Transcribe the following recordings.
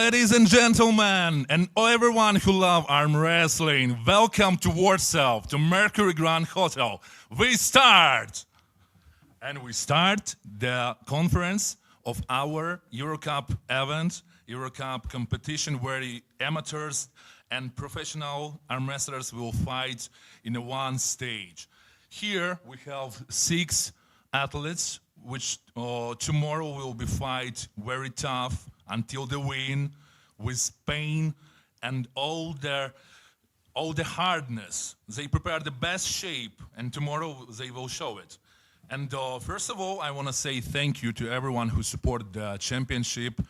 Ladies and gentlemen, and everyone who love arm wrestling, welcome to Warsaw, to Mercure Grand Hotel. We start the conference of our Eurocup event, Eurocup competition, where the amateurs and professional arm wrestlers will fight in a one stage. Here we have 6 athletes, which tomorrow will be fight very tough until the win, with pain and all the hardness. They prepare the best shape, and tomorrow they will show it. And first of all, I want to say thank you to everyone who supported the championship.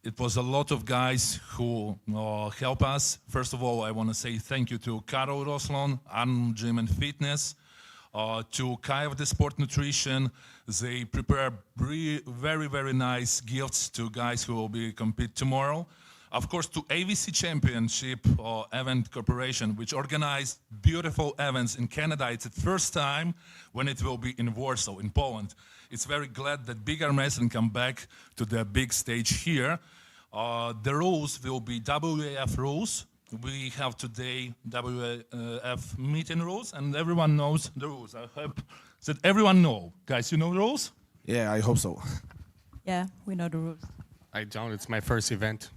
It was a lot of guys who help us. First of all, I want to say thank you to Karol Roslon, Arm Gym and Fitness, to Kiev the Sport Nutrition. They prepare very, very nice gifts to guys who will be compete tomorrow. Of course, to AWC Championship Event Corporation, which organized beautiful events in Canada. It's the first time when it will be in Warsaw, in Poland. It's very glad that big arm wrestling come back to the big stage here. The rules will be WAF rules. We have today WAF meeting rules, and everyone knows the rules. I hope that everyone knows. Guys, you know the rules? Yeah, I hope so. Yeah, we know the rules. I don't. It's my first event.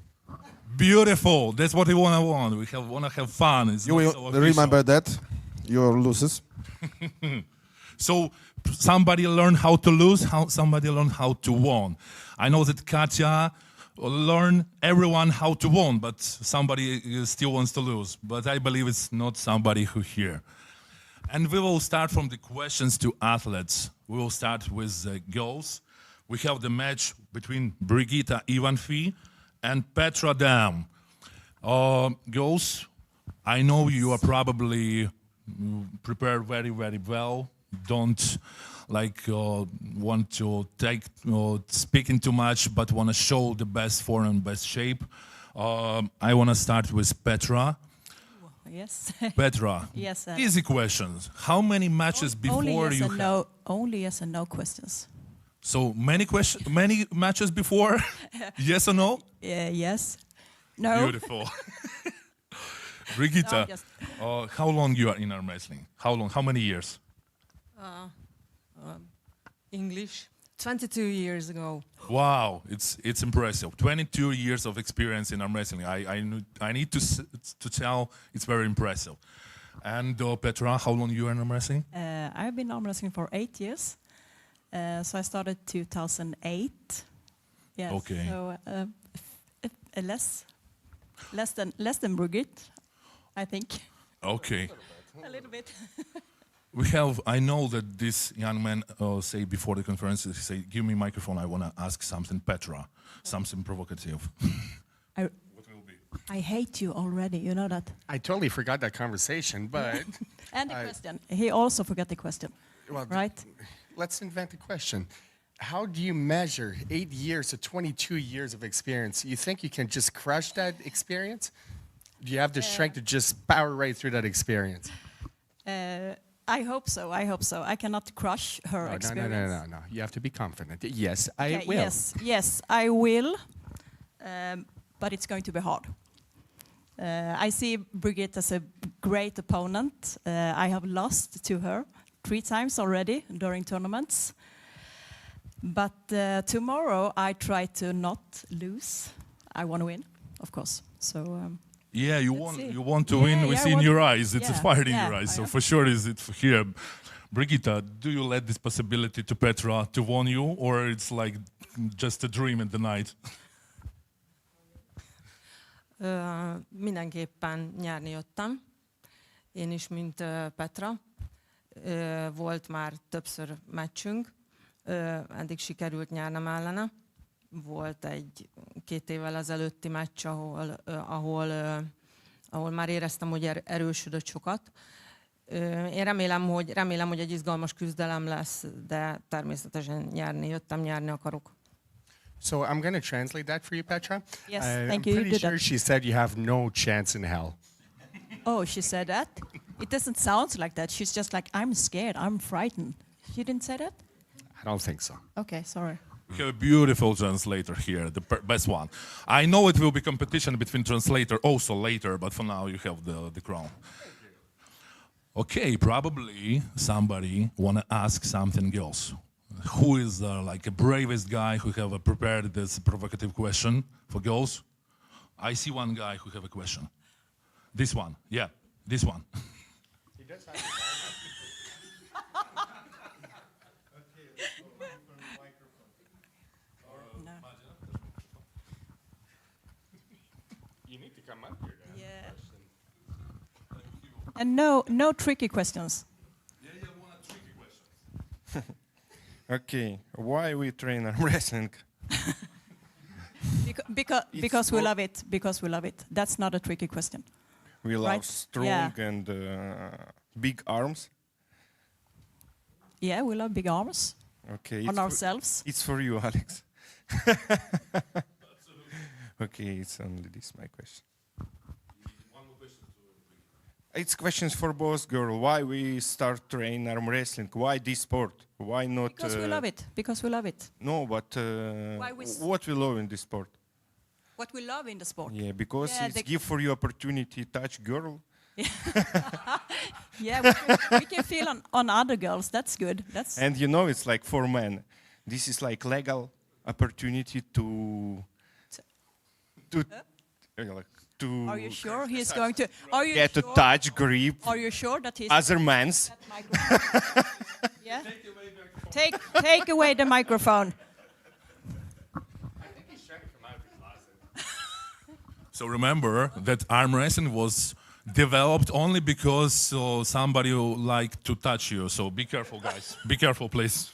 Beautiful. That's what we want. We want to have fun. It's You will remember that. Your losses. So somebody learn how to lose, somebody learn how to win. I know that Katya learn everyone how to win, but somebody still wants to lose. But I believe it's not somebody who here. And we will start from the questions to athletes. We will start with the girls. We have the match between Brigitta Ivanfi and Petra Damm. Girls, I know you are probably prepared very, very well. Don't want to speaking too much, but want to show the best form and best shape. I want to start with Petra. Yes. Petra. Yes. Easy questions. How many matches before you have? No, only yes and no questions. So many matches before? Yes or no? Yes. No. Beautiful. Brigitta, No, how long you are in arm wrestling? How long? How many years? English. 22 years ago. Wow, it's impressive. 22 years of experience in arm wrestling. I need to tell it's very impressive. And Petra, how long you are in arm wrestling? I've been arm wrestling for 8 years. So I started 2008. Yes. Okay. So less than Brigitte, I think. Okay. A little bit. I know that this young man say before the conference, he say, give me microphone, I want to ask something, Petra, something provocative. What will be? I hate you already, you know that. I totally forgot that conversation, but... And the question. He also forgot the question, well, right? Let's invent a question. How do you measure 8 years to 22 years of experience? You think you can just crush that experience? Do you have the strength to just power right through that experience? I hope so. I cannot crush her experience. No. You have to be confident. Yes, I will. Yes, I will. But it's going to be hard. I see Brigitte as a great opponent. I have lost to her 3 times already during tournaments. But tomorrow I try to not lose. I want to win, of course. So. Yeah, you want to win. We see in your eyes. It's a fire in your eyes. So for sure, is it here? Brigitta, do you let this possibility to Petra to win you, or it's like just a dream in the night? Mindenképpen nyerni jöttem. Én is, mint Petra. Volt már többször meccsünk. Eddig sikerült nyernem ellene. Volt egy 2 évvel ezelőtti meccs, ahol már éreztem, hogy erősödött sokat. Én remélem, hogy egy izgalmas küzdelem lesz, de természetesen nyerni akarok. So I'm going to translate that for you, Petra. Yes, thank I'm you. pretty sure she said you have no chance in hell. Oh, she said that? It doesn't sound like that. She's just like, I'm scared, I'm frightened. She didn't say that? I don't think so. Okay, sorry. We have a beautiful translator here, the best one. I know it will be competition between translator also later, but for now you have the crown. Okay, probably somebody wanna ask something else. Who is like a bravest guy who have prepared this provocative question for girls? I see one guy who have a question. This one, yeah, this one. He does have You need to come up here to Yeah. ask a question. And no tricky questions. Yeah, one tricky question. Okay, why we train arm wrestling? Because we love it. Because we love it. That's not a tricky question. We love Right. strong Yeah. and big arms. Yeah, we love big arms Okay, on ourselves. it's for you, Alex. Okay, it's only this my question. It's questions for both girl. Why we start train arm wrestling? Why this sport? Why not? Because we love it. Because we love it. No, but Why we what we love in this sport? What we love in the sport. Yeah, because Yeah, it's give for you opportunity touch girl. Yeah, we can feel on other girls. That's good. That's And you know, it's like for men. This is like legal opportunity to like, to Are you sure he's going to? Are you get sure? to touch, grip Are you sure that he's? other men's. That microphone? Yeah. Take away the microphone. I think he's trying to come out of the closet. So remember that arm wrestling was developed only because somebody who like to touch you. So be careful, guys. Be careful, please.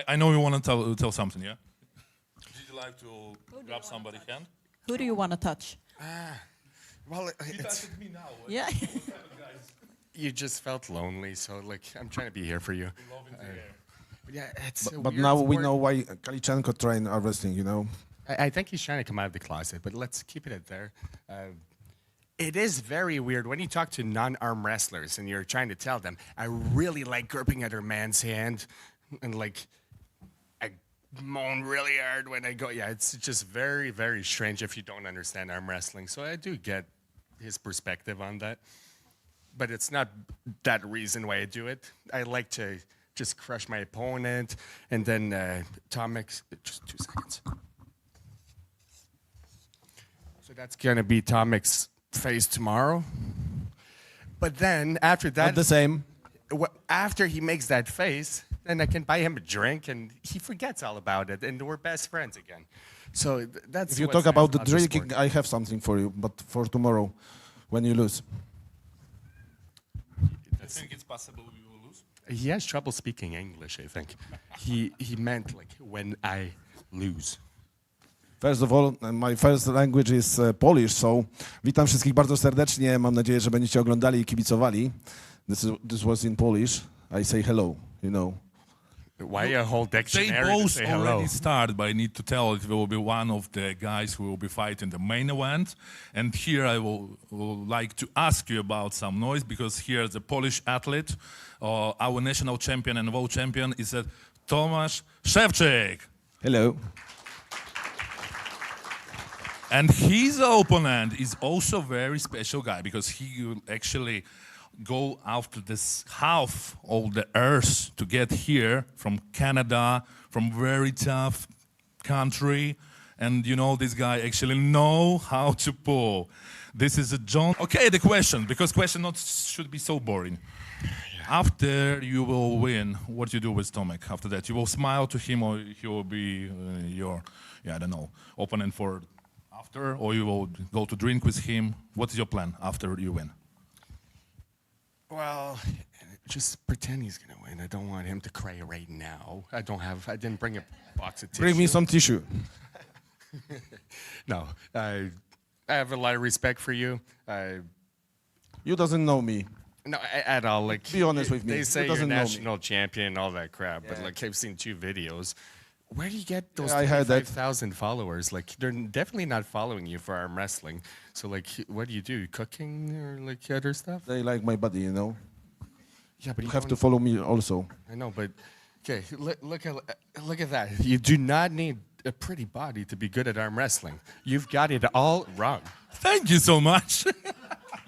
I know you want to tell something, yeah? Did you like to grab somebody's hand? Who do you want to touch? Well, it's, me now. Yeah. you just felt lonely, so like I'm trying to be here for you. Yeah, it's a But weird now we sport. know why Kychuk train arm wrestling, you know? I think he's trying to come out of the closet, but let's keep it at there. It is very weird when you talk to non-arm wrestlers and you're trying to tell them, I really like gripping at her man's hand, and like I moan really hard when I go. Yeah, it's just very, very strange if you don't understand arm wrestling. So I do get his perspective on that, but it's not that reason why I do it. I like to just crush my opponent, and then Tomic's, just 2 seconds. So that's gonna be Tomic's face tomorrow. But then after that, Not the same. after he makes that face, then I can buy him a drink, and he forgets all about it, and we're best friends again. So that's. If you what's talk nice about the this drinking, sport. I have something for you, but for tomorrow, when you lose. I think it's possible we will lose. He has trouble speaking English, I think. He meant like when I lose. First of all, my first language is Polish, so witam wszystkich bardzo serdecznie. Mam nadzieję, że będziecie oglądali i kibicowali. This was in Polish. I say hello, you know. Why a whole They dictionary to both say hello? already started, but I need to tell it will be one of the guys who will be fighting the main event. And here I will like to ask you about some noise, because here the Polish athlete, our national champion and world champion, is Tomasz Szewczyk. Hello. And his opponent is also a very special guy, because he will actually go after this half of the earth to get here from Canada, from very tough country. And you know, this guy actually know how to pull. This is a John. Okay, the question, because question not should be so boring. After you will win, what you do with Tomek after that? You will smile to him, or he will be your, I don't know, opponent for after, or you will go to drink with him. What is your plan after you win? Well, just pretend he's gonna win. I don't want him to cry right now. I didn't bring a box of tissue. Bring me some tissue. No, I have a lot of respect for you. You doesn't know me. No, at all. Like, Be honest with me. They Who say you're doesn't know me? national champion and all that crap, but like I've seen 2 videos. Where do you get those Yeah, I heard that. 25,000 followers? Like, they're definitely not following you for arm wrestling. So, like, what do? Cooking or like other stuff? They like my body, you know. Yeah, but You have to follow me also. I know, but Okay, look at that. You do not need a pretty body to be good at arm wrestling. You've got it all wrong. Thank you so much.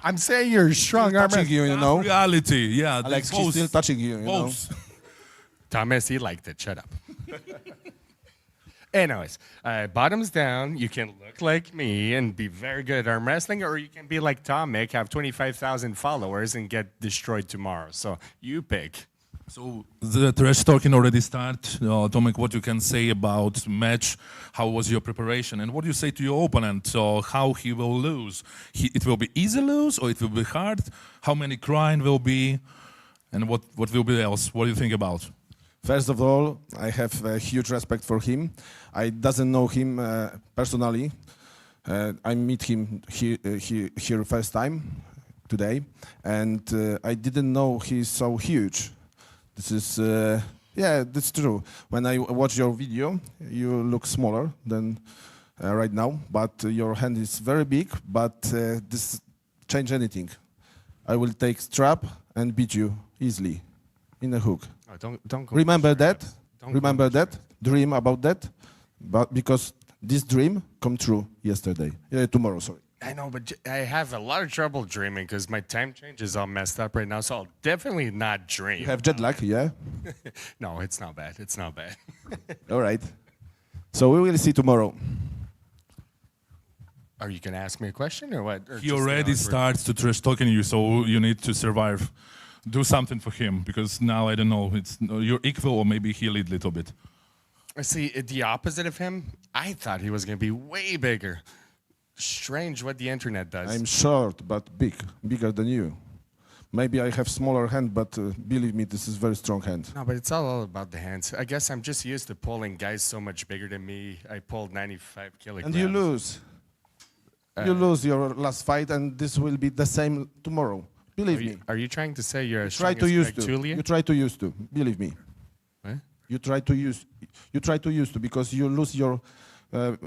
I'm saying you're a strong arm Touching wrestler. you, you know. Reality, yeah. Alex, both, she's still touching you, you know. both. Thomas, he liked it. Shut up. Anyways, bottoms down, you can look like me and be very good at arm wrestling, or you can be like Tomek, have 25,000 followers and get destroyed tomorrow. So you pick. So the trash talking already start. Tomek, what you can say about match? How was your preparation? And what do you say to your opponent? How he will lose? It will be easy lose or it will be hard? How many crying will be? And what will be else? What do you think about? First of all, I have a huge respect for him. I doesn't know him personally. I meet him here first time today, and I didn't know he's so huge. This is, yeah, that's true. When I watch your video, you look smaller than right now, but your hand is very big, but this change anything. I will take strap and beat you easily in a hook. Oh, don't go. Remember that? Don't Remember go that? Dream about that? But because this dream come true yesterday. Tomorrow, sorry. I know, but I have a lot of trouble dreaming because my time change is all messed up right now, so I'll definitely not dream. You have jet lag, yeah? No, it's not bad. It's not bad. All right. So we will see tomorrow. Are you going to ask me a question or what? Or He just already awkward- starts to trash talking you, so you need to survive. Do something for him, because now, I don't know, it's you're equal or maybe he lead a little bit. I see the opposite of him. I thought he was going to be way bigger. Strange what the internet does. I'm short, but big, bigger than you. Maybe I have smaller hand, but believe me, this is very strong hand. No, but it's all about the hands. I guess I'm just used to pulling guys so much bigger than me. I pulled 95 kilograms. And you lose. You lose your last fight, and this will be the same tomorrow. Believe me. Are you trying to say you're as Try strong to as use Greg to. Tulia? You try to use to. Believe me. What? You try to use. You try to use to because you lose your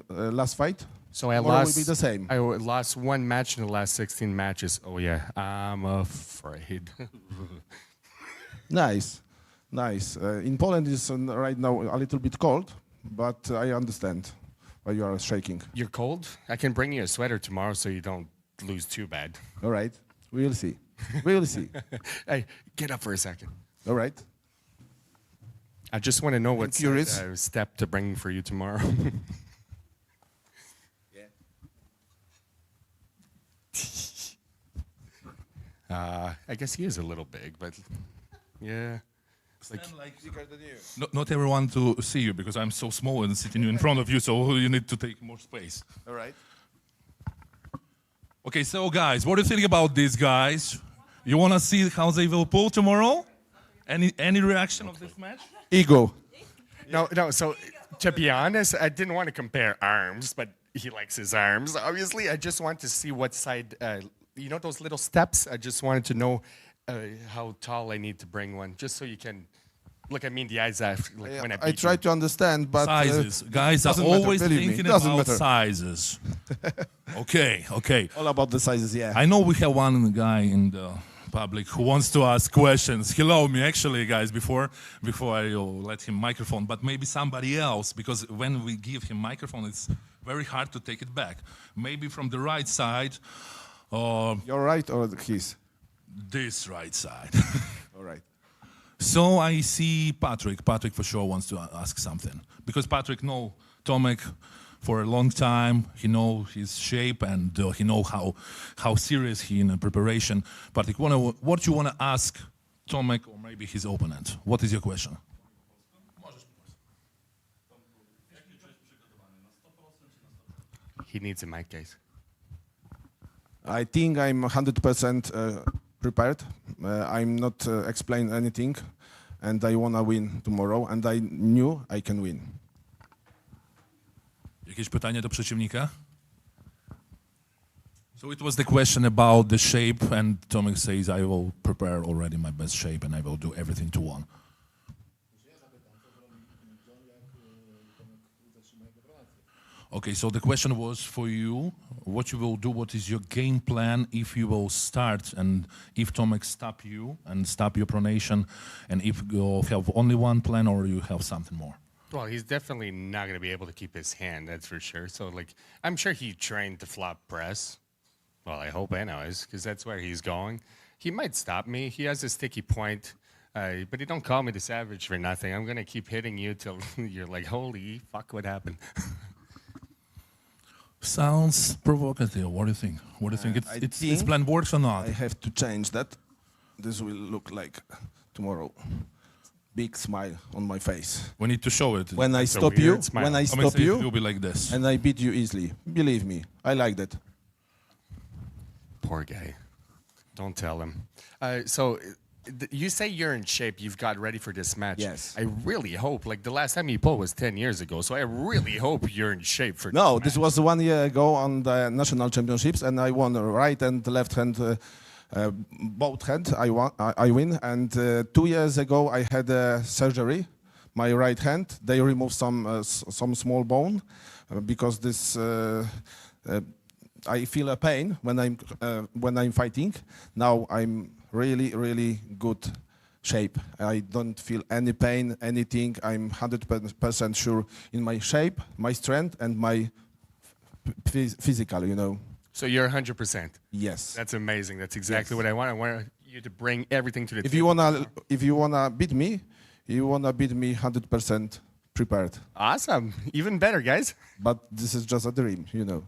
last fight. So I Tomorrow lost. will be the same. I lost one match in the last 16 matches. Oh yeah, I'm afraid. Nice, nice. In Poland is right now a little bit cold, but I understand why you are shaking. You're cold? I can bring you a sweater tomorrow so you don't lose too bad. All right, we will see. We will see. Hey, get up for a second. All right. I just want to know what curious. step to bring for you tomorrow. I guess he is a little big, but yeah. Not everyone to see you, because I'm so small and sitting in front of you, so you need to take more space. All right. Okay, so guys, what do you think about these guys? You want to see how they will pull tomorrow? Any reaction of this match? Ego. No. So to be honest, I didn't want to compare arms, but he likes his arms. Obviously, I just want to see what side. You know those little steps? I just wanted to know how tall I need to bring one, just so you can look at me in the eyes after, like, when I beat I try you. to understand, but Sizes. Guys are doesn't matter, always believe me, thinking doesn't about matter. sizes. Okay. all about the sizes. Yeah. I know we have one guy in the public who wants to ask questions. Hello, me actually, guys, before I let him microphone, but maybe somebody else, because when we give him microphone, it's very hard to take it back. Maybe from the right side, or You're right, or his. this right side. All right. So I see Patrick. Patrick for sure wants to ask something, because Patrick know Tomek for a long time. He know his shape, and he know how serious he in preparation. Patrick, what you want to ask Tomek or maybe his opponent? What is your question? He needs a mic, guys. I think I'm 100% prepared. I'm not explain anything, and I wanna win tomorrow. And I knew I can win. Jakieś pytanie do przeciwnika? So it was the question about the shape, and Tomek says, I will prepare already my best shape, and I will do everything to win. Okay, so the question was for you, what you will do, what is your game plan if you will start and if Tomek stop you and stop your pronation, and if you have only one plan or you have something more? Well, he's definitely not going to be able to keep his hand, that's for sure. So, like, I'm sure he trained to flop press. Well, I hope anyways, because that's where he's going. He might stop me. He has a sticky point. But you don't call me the savage for nothing. I'm going to keep hitting you till you're like, holy fuck, what happened? Sounds provocative. What do you think? What do you think? Its plan works or not? I have to change that. This will look like tomorrow. Big smile on my face. We need to show it. When I It's a stop you, weird smile. when I I mean, stop it will you, be like this. and I beat you easily. Believe me, I like that. Poor guy. Don't tell him. You say you're in shape. You've got ready for this match. Yes. I really hope. Like the last time you pulled was 10 years ago. So I really hope you're in shape for. No, this this was 1 year ago on the national championships, and I won right and left hand, both hand. I win. And 2 years ago, I had a surgery. My right hand. They removed some small bone because this. I feel a pain when I'm fighting. Now I'm really good shape. I don't feel any pain, anything. I'm 100% sure in my shape, my strength, and my physical, you know. So you're 100%. Yes. That's amazing. That's exactly what I want. I want you to bring everything to the If table. you wanna beat me, you wanna beat me 100% prepared. Awesome. Even better, guys. But this is just a dream, you know.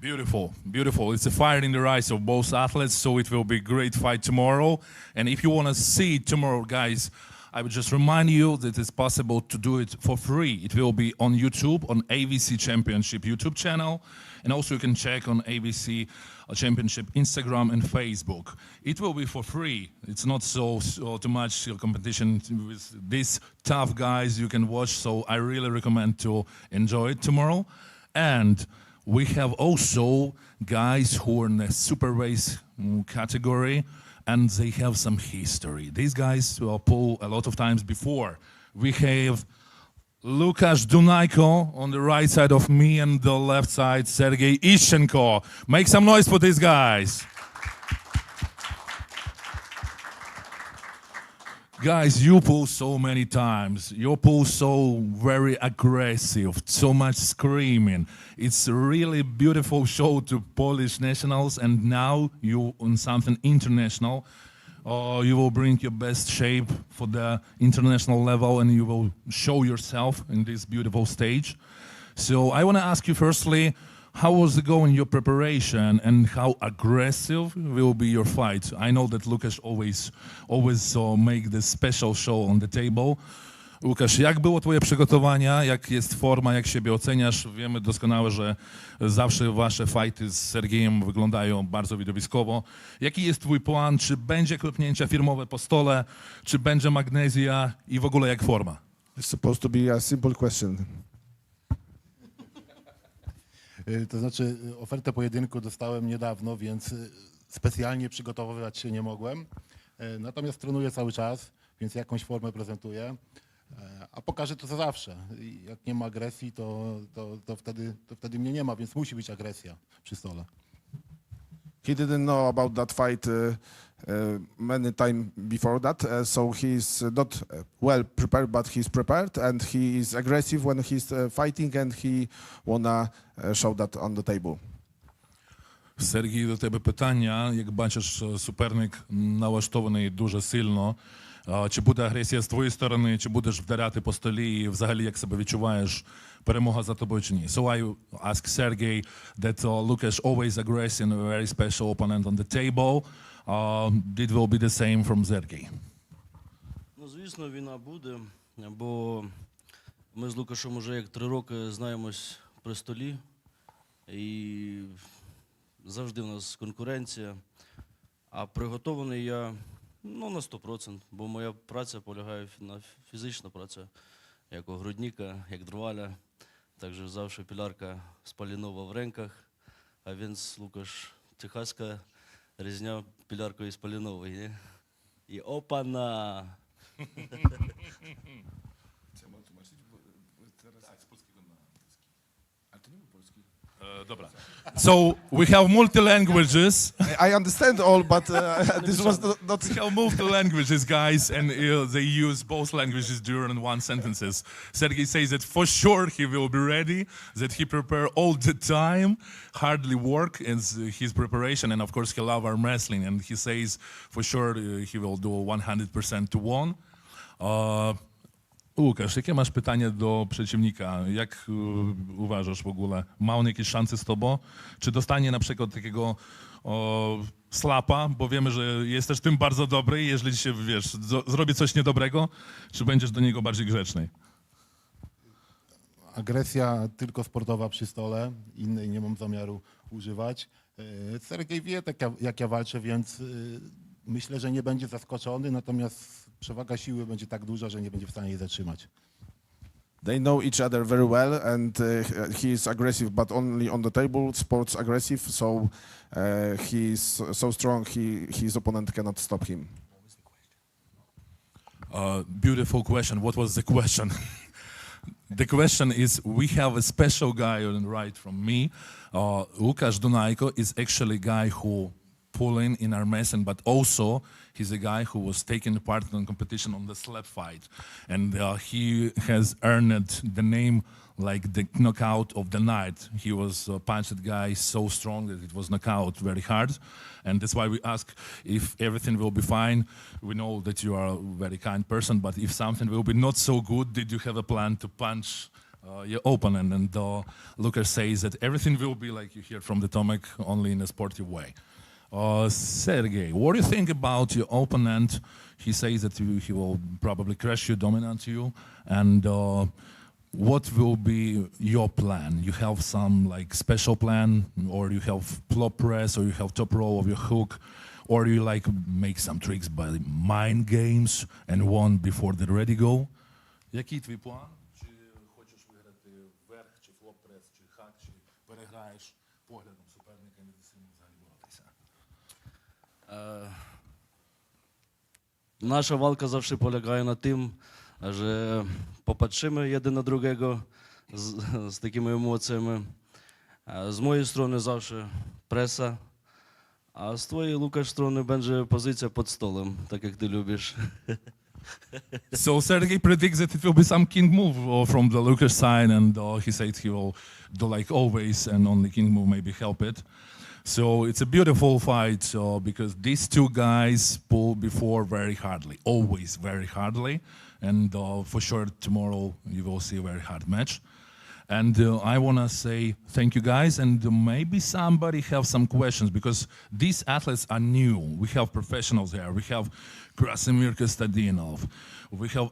Beautiful, beautiful. It's a fire in the eyes of both athletes, so it will be a great fight tomorrow. And if you want to see it tomorrow, guys, I would just remind you that it's possible to do it for free. It will be on YouTube, on AWC Championship YouTube channel, and also you can check on AWC Championship Instagram and Facebook. It will be for free. It's not so too much competition with these tough guys you can watch, so I really recommend to enjoy it tomorrow. And we have also guys who are in the super race category, and they have some history. These guys pull a lot of times before. We have Lukasz Dunajko on the right side of me, and the left side, Serhii Ishchenko. Make some noise for these guys. Guys, you pull so many times. You pull so very aggressive, so much screaming. It's a really beautiful show to Polish nationals, and now you on something international. You will bring your best shape for the international level, and you will show yourself in this beautiful stage. So I want to ask you firstly, how was it going, your preparation, and how aggressive will be your fight? I know that Lukasz always make this special show on the table. Łukasz, jak było twoje przygotowania, jak jest forma, jak siebie oceniasz? Wiemy doskonale, że zawsze wasze fighty z Serhijem wyglądają bardzo widowiskowo. Jaki jest twój plan? Czy będzie klepnięcia firmowe po stole? Czy będzie magnezja? I w ogóle jak forma? It's supposed to be a simple question. To znaczy, ofertę pojedynku dostałem niedawno, więc specjalnie przygotowywać się nie mogłem. Natomiast trenuję cały czas, więc jakąś formę prezentuję. A pokażę to co zawsze. Jak nie ma agresji, to wtedy mnie nie ma, więc musi być agresja przy stole. He didn't know about that fight many time before that, so he's not well prepared, but he's prepared, and he is aggressive when he's fighting, and he wanna show that on the table. Serhii, до тебе питання. Як бачиш, суперник налаштований дуже сильно. Чи буде агресія з твоєї сторони, чи будеш вдаряти по столі, і взагалі як себе відчуваєш, перемога за тобою чи ні? So I ask Serhii that Lukasz always aggressive, a very special opponent on the table. It will be the same from Serhii. Ну, звісно, війна буде, бо ми з Лукашем уже як 3 роки знаємось при столі, і завжди в нас конкуренція, а приготований я на 100%, бо моя праця полягає на фізична праця, як огородника, як дрваля. Також завжди пілярка з Палінова в ренках, а він з Лукаш техаська різня піляркою з Палінової. І опана! Це можна тлумачити зараз з польського на англійський. А ти не Dobra. So we have multi-languages. I understand all, but this was not... We have multi-languages, guys, and they use both languages during one sentences. Serhii says that for sure he will be ready, that he prepare all the time, hardly work in his preparation, and of course he love arm wrestling, and he says for sure he will do 100% to win. Łukasz, jakie masz pytanie do przeciwnika? Jak uważasz w ogóle? Ma on jakieś szanse z tobą? Czy dostanie na przykład takiego slapa, bo wiemy, że jest też tym bardzo dobry, jeżeli się, wiesz, zrobi coś niedobrego, czy będziesz do niego bardziej grzeczny? Agresja tylko sportowa przy stole, innej nie mam zamiaru używać. Serhii wie, jak ja walczę, więc myślę, że nie będzie zaskoczony, natomiast przewaga siły będzie tak duża, że nie będzie w stanie jej zatrzymać. They know each other very well, and he is aggressive, but only on the table, sports aggressive, so he is so strong, his opponent cannot stop him. Beautiful question. What was the question? The question is, we have a special guy on the right from me. Lukasz Dunajko is actually a guy who pulling in our messing, but also he's a guy who was taking part in competition on the slap fight, and he has earned the name like the knockout of the night. He was a punched guy so strong that it was knockout very hard, and that's why we ask if everything will be fine. We know that you are a very kind person, but if something will be not so good, did you have a plan to punch your opponent? And Lukasz says that everything will be like you hear from the Tomek, only in a sportive way. Serhii, what do you think about your opponent? He says that he will probably crush you, dominate you, and what will be your plan? You have some like special plan, or you have flop press, or you have top roll of your hook, or you like make some tricks by mind games and one before the ready go? Jaki twój plan? Czy хочеш виграти верх, чи flop press, чи хак, чи переграєш поглядом суперника, не даси йому взагалі боротися? Nasza walka zawsze polega na tym, że popatrzymy jeden na drugiego z takimi emocjami. Z mojej strony zawsze presa, a z twojej, Lukasz, strony będzie pozycja pod stołem, tak jak ty lubisz. So Serhii predicts that it will be some king move from the Lukasz side, and he said he will do like always, and on the king move maybe help it. So it's a beautiful fight because these two guys pull before very hardly, always very hardly, and for sure tomorrow you will see a very hard match. And I want to say thank you guys, and maybe somebody have some questions, because these athletes are new. We have professionals here. We have Kostadinov. We have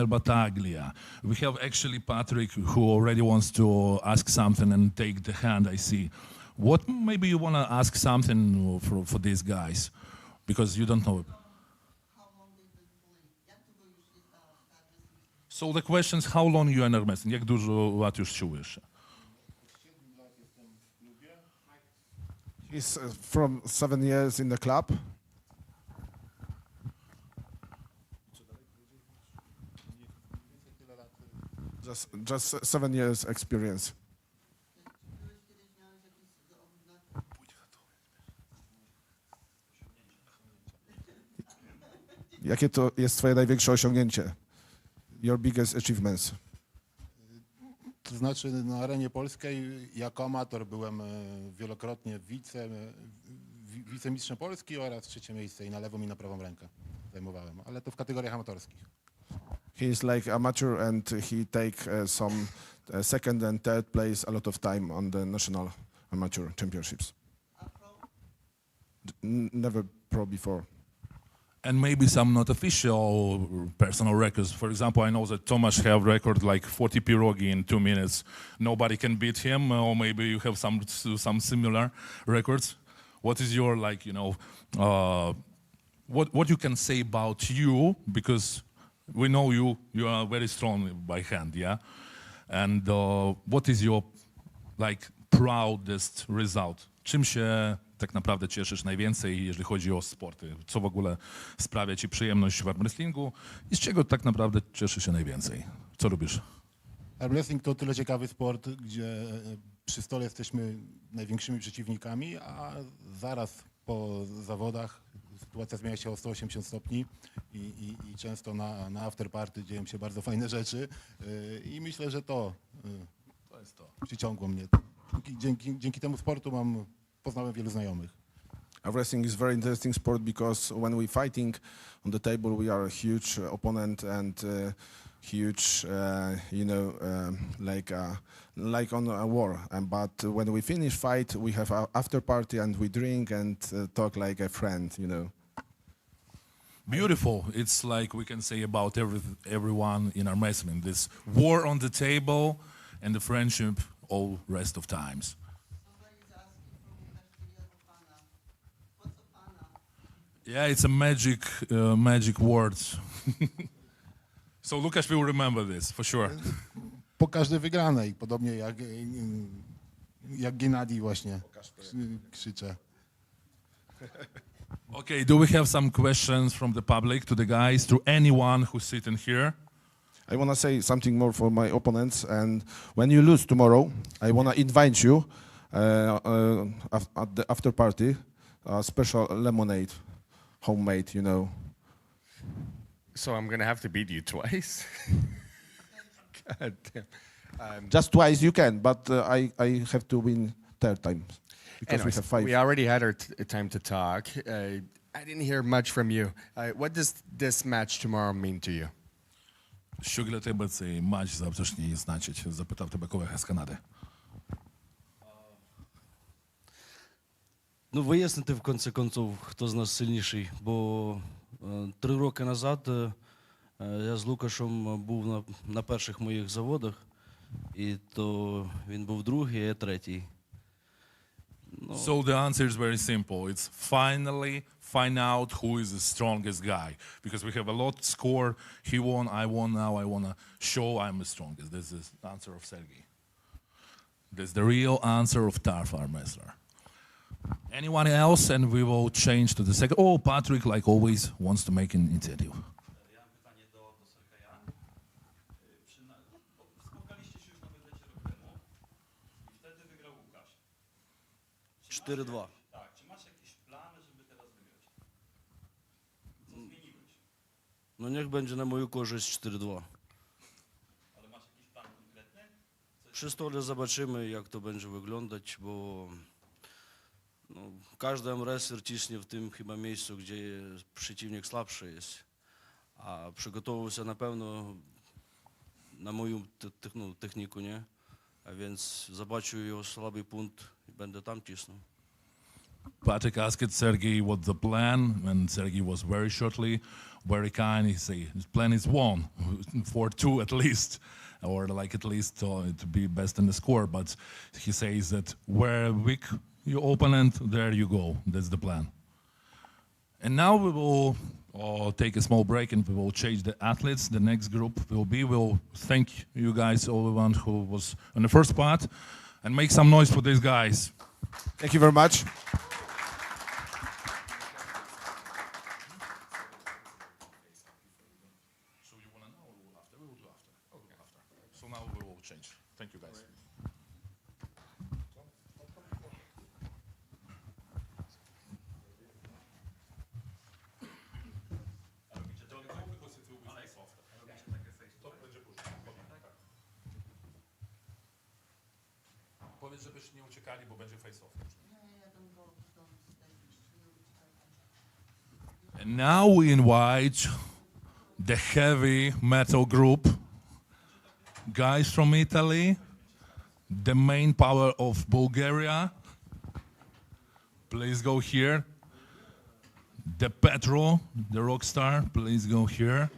Battaglia. We have actually Patrick, who already wants to ask something and take the hand, I see. What maybe you want to ask something for these guys, because you don't know. So the question is, how long you are in wrestling? Jak dużo lat już siłujesz? He's from 7 years in the club. Just 7 years experience. Jakie to jest twoje największe osiągnięcie? Your biggest achievements? To znaczy na arenie polskiej jako amator byłem wielokrotnie wicemistrzem Polski oraz 3. miejsce i na lewą i na prawą rękę zajmowałem, ale to w kategoriach amatorskich. He is like amateur and he take some second and third place a lot of time on the national amateur championships. Never pro before. And maybe some not official personal records. For example, I know that Tomasz have record like 40 pierogi in 2 minutes. Nobody can beat him, or maybe you have some similar records. What is your like, you know, what you can say about you, because we know you are very strong by hand, yeah? And what is your like proudest result? Czym się tak naprawdę cieszysz najwięcej, jeżeli chodzi o sporty? Co w ogóle sprawia ci przyjemność w armwrestlingu i z czego tak naprawdę cieszysz się najwięcej? Co lubisz? Armwrestling to tyle ciekawy sport, gdzie przy stole jesteśmy największymi przeciwnikami, a zaraz po zawodach sytuacja zmienia się o 180 stopni i często na afterparty dzieją się bardzo fajne rzeczy i myślę, że to jest to. przyciągło mnie. Dzięki temu sportu poznałem wielu znajomych. Wrestling is very interesting sport because when we fighting on the table, we are a huge opponent and huge, like on a war. But when we finish fight, we have our after party and we drink and talk like a friend, Beautiful. It's like we can say about everyone in our wrestling. This war on the table and the friendship all rest of times. Yeah, it's a magic word. So Lukasz will remember this for sure. Po każdej wygranej, podobnie jak Gennady właśnie krzyczę. Okay, do we have some questions from the public to the guys, to anyone who's sitting here? I want to say something more for my opponents. And when you lose tomorrow, I want to invite you at the after party, a special lemonade, homemade, So I'm going to have to beat you twice? God damn. Just twice you can, but I have to win third time. Because Anyways, we have 5. we already had our time to talk. I didn't hear much from you. What does this match tomorrow mean to you? Що для тебе цей матч завтрашній значить? Запитав тебе колега з Канади. Ну, вияснити в кінці кінців, хто з нас сильніший, бо 3 роки назад я з Лукашем був на перших моїх заводах, і то він був другий, а я третій. So the answer is very simple. It's finally find out who is the strongest guy. Because we have a lot score. He won, I won, now I want to show I'm the strongest. This is the answer of Serhii. This is the real answer of tough arm wrestler. Anyone else, and we will change to the second. Oh, Patrick, like always, wants to make an initiative. Ja mam pytanie do Serheja. Spotkaliście się już na wydlecie rok temu i wtedy wygrał Łukasz. 4-2. Tak, czy masz jakieś plany, żeby teraz wygrać? Co zmieniłeś? No niech będzie na moją korzyść 4-2. Ale masz jakiś plan konkretny? Przy stole zobaczymy, jak to będzie wyglądać, bo no, każdy wrestler ciśnie w tym chyba miejscu, gdzie przeciwnik słabszy jest. A przygotował się na pewno na moją technikę, nie? A więc zobaczył jego słaby punkt i będę tam cisnął. Patrick asked Serhii what the plan, and Serhii was very shortly, very kind. He said his plan is 1, 4-2 at least, or like at least to be best in the score. But he says that where weak your opponent, there you go. That's the plan. And now we will take a small break and we will change the athletes. The next group we'll thank you guys, everyone who was on the first part, and make some noise for these guys. Thank you very much. So you want to know or after? We will do after. Okay, after. So now we will change. Thank you guys. Powiedz, żebyś nie uciekali, bo będzie face-off. And now we invite the heavy metal group, guys from Italy, the main power of Bulgaria. Please go here. The Petro, the rock star, please go here.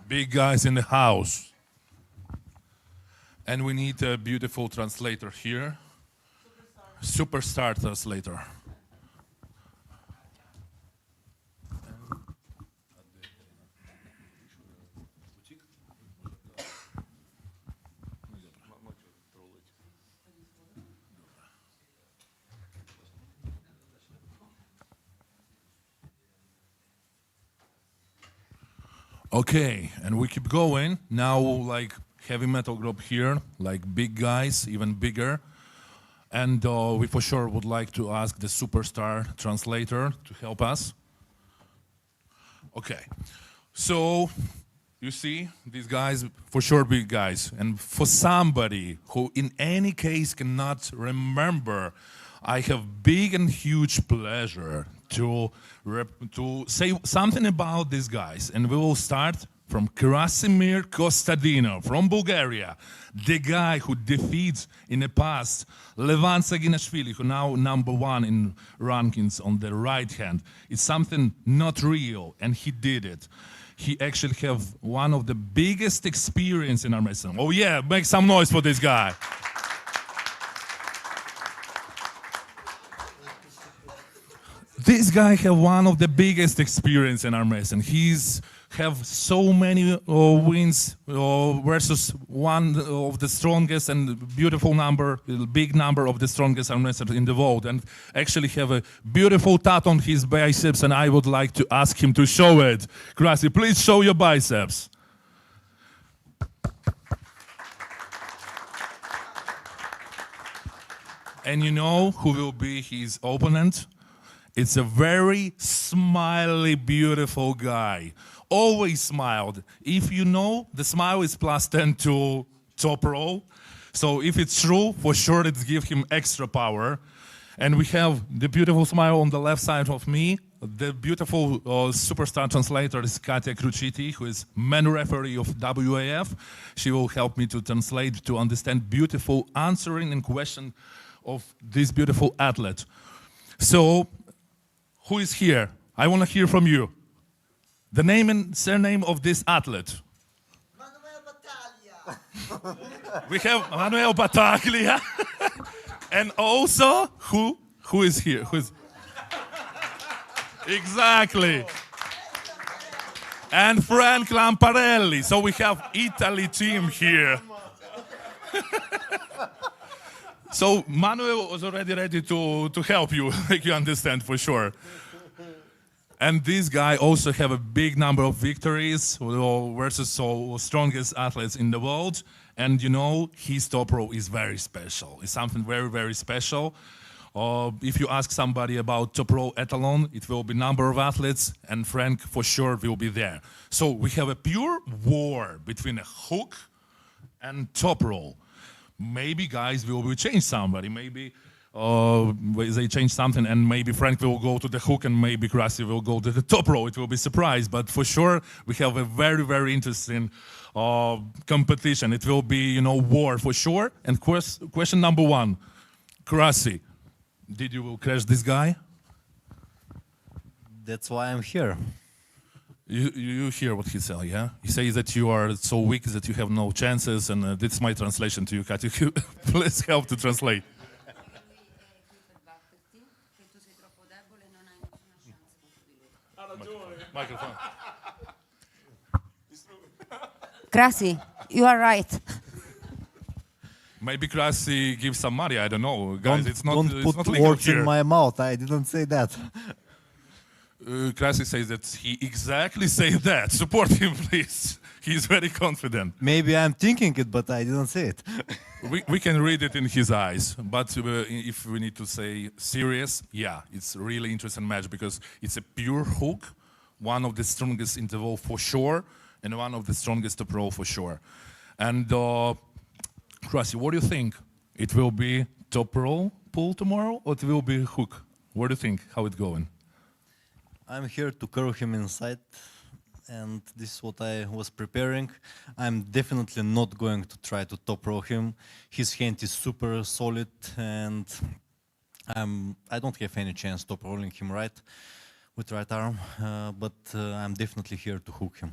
Big guys in the house. And we need a beautiful translator here. Superstar translator. Okay, and we keep going. Now, like heavy metal group here, like big guys, even bigger. And we for sure would like to ask the superstar translator to help us. Okay, so you see, these guys, for sure big guys. And for somebody who in any case cannot remember, I have big and huge pleasure to say something about these guys. And we will start from Krasimir Kostadinov from Bulgaria, the guy who defeats in the past Levan Saginashvili, who now #1 in rankings on the right hand. It's something not real, and he did it. He actually have one of the biggest experience in arm wrestling. Oh yeah, make some noise for this guy. This guy have one of the biggest experience in arm wrestling. He's have so many wins versus one of the strongest and beautiful number, big number of the strongest arm wrestlers in the world, and actually have a beautiful tat on his biceps, and I would like to ask him to show it. Krasi, please show your biceps. And you know who will be his opponent? It's a very smiley, beautiful guy. Always smiled. If you know, the smile is +10 to top row. So if it's true, for sure it gives him extra power. And we have the beautiful smile on the left side of me. The beautiful superstar translator is Katia Kruciti, who is main referee of WAF. She will help me to translate, to understand beautiful answering and question of this beautiful athlete. So, who is here? I want to hear from you. The name and surname of this athlete. Manuel Battaglia. We have Manuel Battaglia. And also, who is here? Who is... Exactly. And Frank Lamparelli. So we have Italy team here. So Manuel was already ready to help you, make you understand for sure. And this guy also have a big number of victories versus strongest athletes in the world. And you know, his top row is very special. It's something very, very special. If you ask somebody about top row etalon, it will be number of athletes, and Frank for sure will be there. So we have a pure war between a hook and top row. Maybe guys will change somebody. Maybe they change something, and maybe Frank will go to the hook, and maybe Krasi will go to the top row. It will be a surprise, but for sure we have a very, very interesting competition. It will be, you know, war for sure. And question number 1, Krasi, did you crash this guy? That's why I'm here. You hear what he says, yeah? He says that you are so weak that you have no chances, and this is my translation to you, Katya. Please help to translate. Microphone. Krasi, you are right. Maybe Krasi gives some money, I don't know. Guys, it's not Don't it's put not legal words here. in my mouth. I didn't say that. Krasi says that he exactly said that. Support him, please. He's very confident. Maybe I'm thinking it, but I didn't say it. We can read it in his eyes. But if we need to say serious, yeah, it's a really interesting match because it's a pure hook, one of the strongest in the world for sure, and one of the strongest top row for sure. And Krasi, what do you think? It will be top row pull tomorrow, or it will be hook? What do you think? How it's going? I'm here to curl him inside, and this is what I was preparing. I'm definitely not going to try to top row him. His hand is super solid, and I don't have any chance top rolling him with right arm, but I'm definitely here to hook him.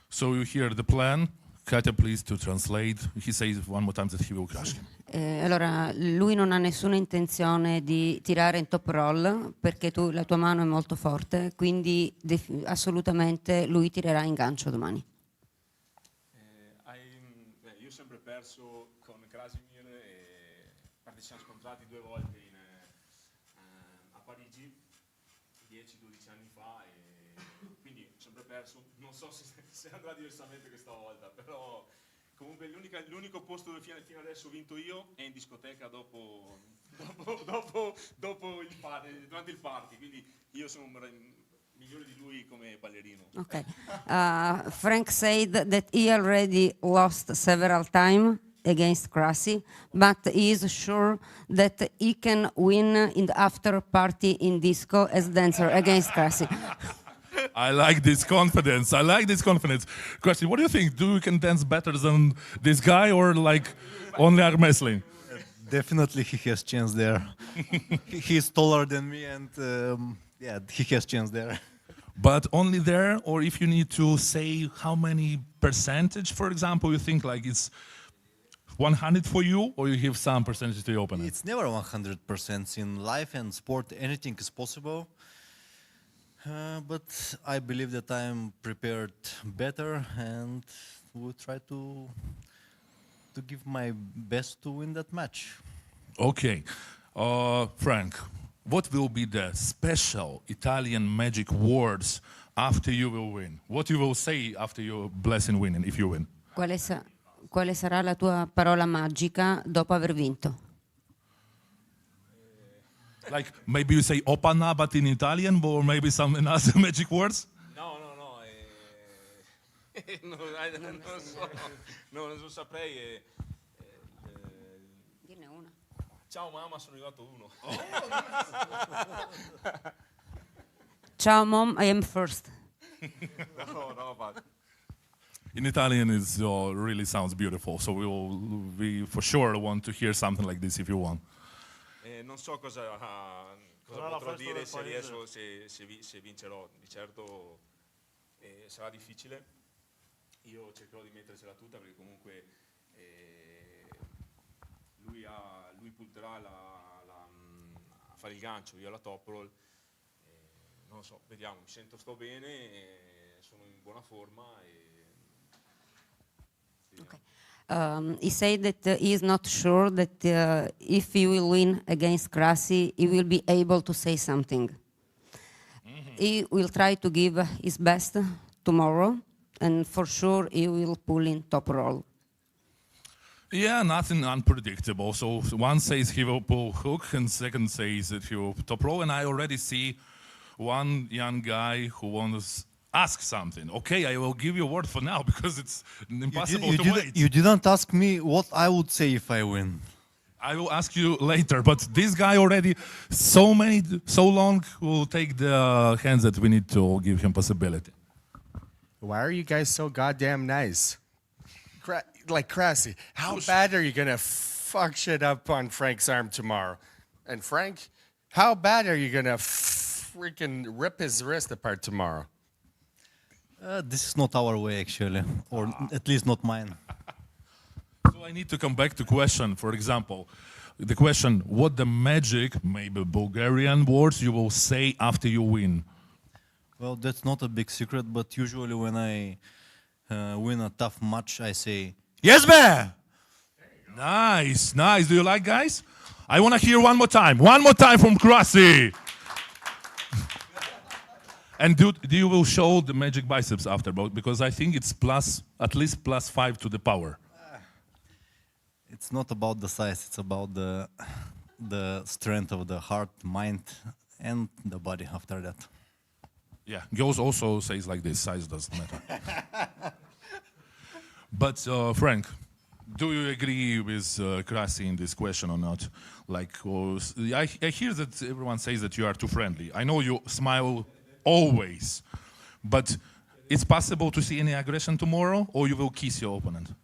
So you hear the plan. Katya, please, to translate. He says one more time that he will crush him. Allora, lui non ha nessuna intenzione di tirare in top roll perché la tua mano è molto forte, quindi assolutamente lui tirerà in gancio domani. Io ho sempre perso con Krasimir perché ci siamo scontrati 2 volte a Parigi 10-12 anni fa, e quindi ho sempre perso, non so se andrà diversamente questa volta, però comunque l'unico posto dove fino adesso ho vinto io è in discoteca dopo durante il party, quindi io sono migliore di lui come ballerino. Okay. Frank said that he already lost several times against Krasi, but he is sure that he can win in the after party in disco as dancer against Krasi. I like this confidence. Question, what do you think? Do you can dance better than this guy or like only arm wrestling? Definitely he has chance there. He's taller than me and yeah, he has chance there. But only there, or if you need to say how many percentage, for example, you think like it's 100 for you, or you give some percentage to your opponent? It's never 100% in life and sport. Anything is possible. But I believe that I'm prepared better and will try to give my best to win that match. Okay. Frank, what will be the special Italian magic words after you will win? What you will say after your blessing winning, if you win? Quale sarà la tua parola magica dopo aver vinto? Like maybe you say opana, but in Italian, or maybe some other magic words? No, non lo saprei. Dirne una. Ciao mamma, sono arrivato uno. Ciao mom, I am first. No, but In Italian, it really sounds beautiful. So we for sure want to hear something like this if you want. non so cosa potrò dire se riesco, se vincerò. Di certo sarà difficile. Io cercherò di mettercela tutta perché comunque lui punterà a fare il gancio, io alla top roll. Non lo so, vediamo, sto bene, sono in buona forma. Okay. He said that he is not sure that if he will win against Krasi, he will be able to say something. He will try to give his best tomorrow, and for sure he will pull in top roll. Yeah, nothing unpredictable. So one says he will pull hook, and second says that he will top roll. And I already see one young guy who wants to ask something. Okay, I will give you a word for now because it's impossible to wait. You didn't ask me what I would say if I win. I will ask you later, but this guy already so long will take the hands that we need to give him possibility. Why are you guys so goddamn nice? Like Krasi, how bad are you gonna fuck shit up on Frank's arm tomorrow? And Frank, how bad are you gonna freaking rip his wrist apart tomorrow? This is not our way, actually, or at least not mine. So I need to come back to question, for example, the question, what the magic, maybe Bulgarian words you will say after you win? Well, that's not a big secret, but usually when I win a tough match, I say, "Yes, man!" Nice. Do you like, guys? I want to hear one more time from Krasi. And do you will show the magic biceps after, because I think it's at least +5 to the power. It's not about the size, it's about the strength of the heart, mind, and the body after that. Yeah, girls also says like this, size doesn't matter. But Frank, do you agree with Krasi in this question or not? Like, I hear that everyone says that you are too friendly. I know you smile always, but it's possible to see any aggression tomorrow, or you will kiss your opponent?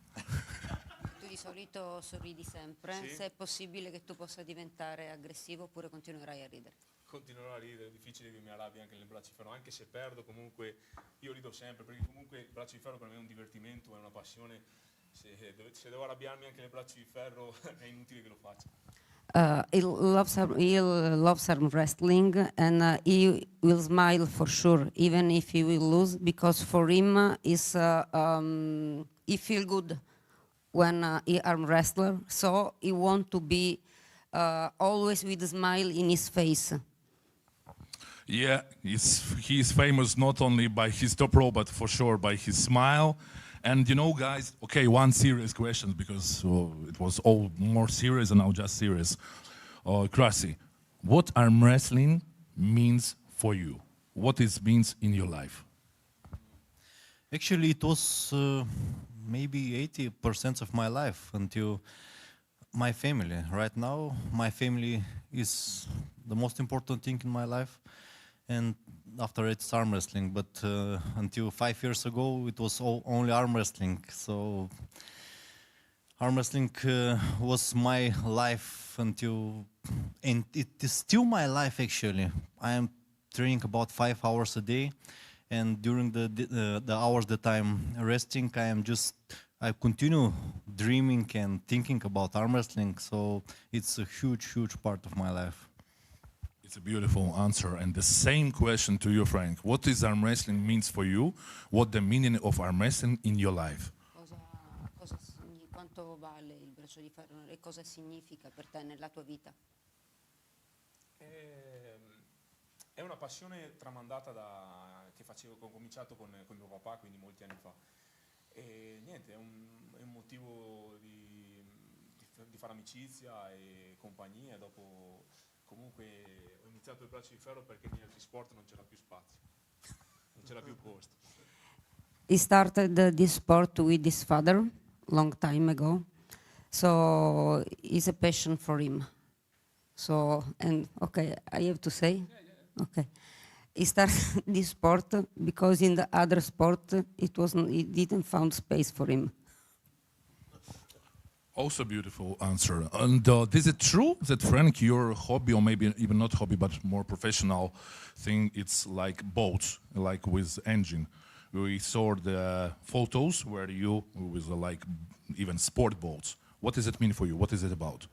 Tu di solito sorridi sempre, se è possibile che tu possa diventare aggressivo oppure continuerai a ridere. Continuerò a ridere, è difficile che mi arrabbi anche nel braccio di ferro, anche se perdo comunque io rido sempre, perché comunque il braccio di ferro per me è un divertimento, è una passione, se devo arrabbiarmi anche nel braccio di ferro è inutile che lo faccia. He loves arm wrestling, and he will smile for sure, even if he will lose, because for him he feels good when he arm wrestler. So he wants to be always with a smile in his face. Yeah, he's famous not only by his top row, but for sure by his smile. And you know, guys, okay, one serious question because it was all more serious and now just serious. Krasi, what arm wrestling means for you? What it means in your life? Actually, it was maybe 80% of my life until my family. Right now, my family is the most important thing in my life. And after it's arm wrestling, but until 5 years ago, it was only arm wrestling. So arm wrestling was my life until, and it is still my life actually. I am training about 5 hours a day, and during the hours that I'm resting, I continue dreaming and thinking about arm wrestling. So it's a huge part of my life. It's a beautiful answer. And the same question to you, Frank. What is arm wrestling means for you? What the meaning of arm wrestling in your life? Quanto vale il braccio di ferro e cosa significa per te nella tua vita? È una passione tramandata che ho cominciato con mio papà, quindi molti anni fa. E niente, è un motivo di fare amicizia e compagnia. Dopo comunque ho iniziato il braccio di ferro perché negli altri sport non c'era più spazio, non c'era più posto. He started this sport with his father long time ago, so it's a passion for him. So, and okay, I have to say, okay, he started this sport because in the other sport it didn't found space for him. Also beautiful answer. And is it true that, Frank, your hobby, or maybe even not hobby, but more professional thing, it's like boats, like with engine? We saw the photos where you, with like even sport boats. What does it mean for you? What is it about?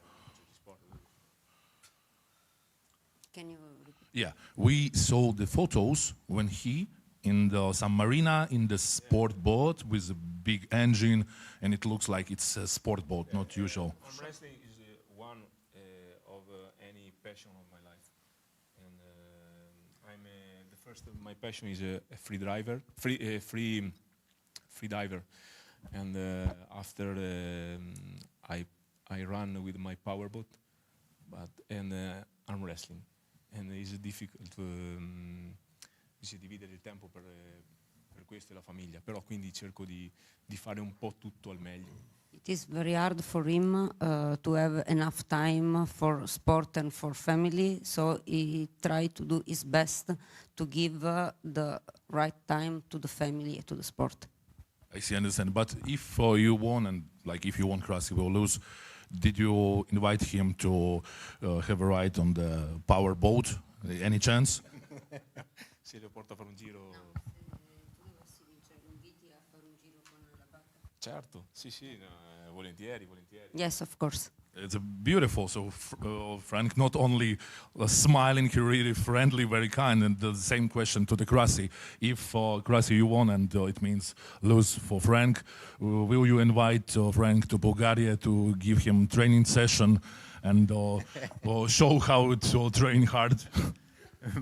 Can you repeat? Yeah, we saw the photos when he in some marina in the sport boat with a big engine, and it looks like it's a sport boat, not usual. Arm wrestling is one of any passion of my life, and the first of my passion is a free diver, and after I run with my powerboat, and arm wrestling, and it's difficult. Si dividere il tempo per questo e la famiglia, però quindi cerco di fare un po' tutto al meglio. It is very hard for him to have enough time for sport and for family, so he tries to do his best to give the right time to the family and to the sport. I see, understand. But if you won, and like if you won, Krasi will lose, did you invite him to have a ride on the power boat? Any chance? Se lo porta a fare un giro. Certo, sì, volentieri. Yes, of course. It's a beautiful. So Frank not only smiling, he really friendly, very kind. And the same question to the Krasi. If Krasi you won and it means lose for Frank, will you invite Frank to Bulgaria to give him training session and show how to train hard?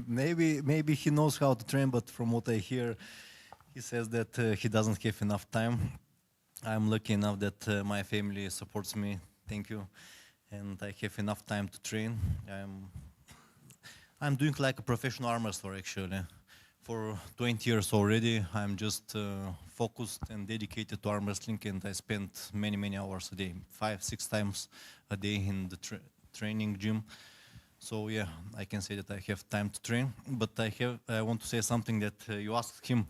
Maybe he knows how to train, but from what I hear, he says that he doesn't have enough time. I'm lucky enough that my family supports me. Thank you, and I have enough time to train. I'm doing like a professional arm wrestler actually. For 20 years already, I'm just focused and dedicated to arm wrestling, and I spend many hours a day, 5-6 times a day in the training gym. So yeah, I can say that I have time to train, but I want to say something that you asked him,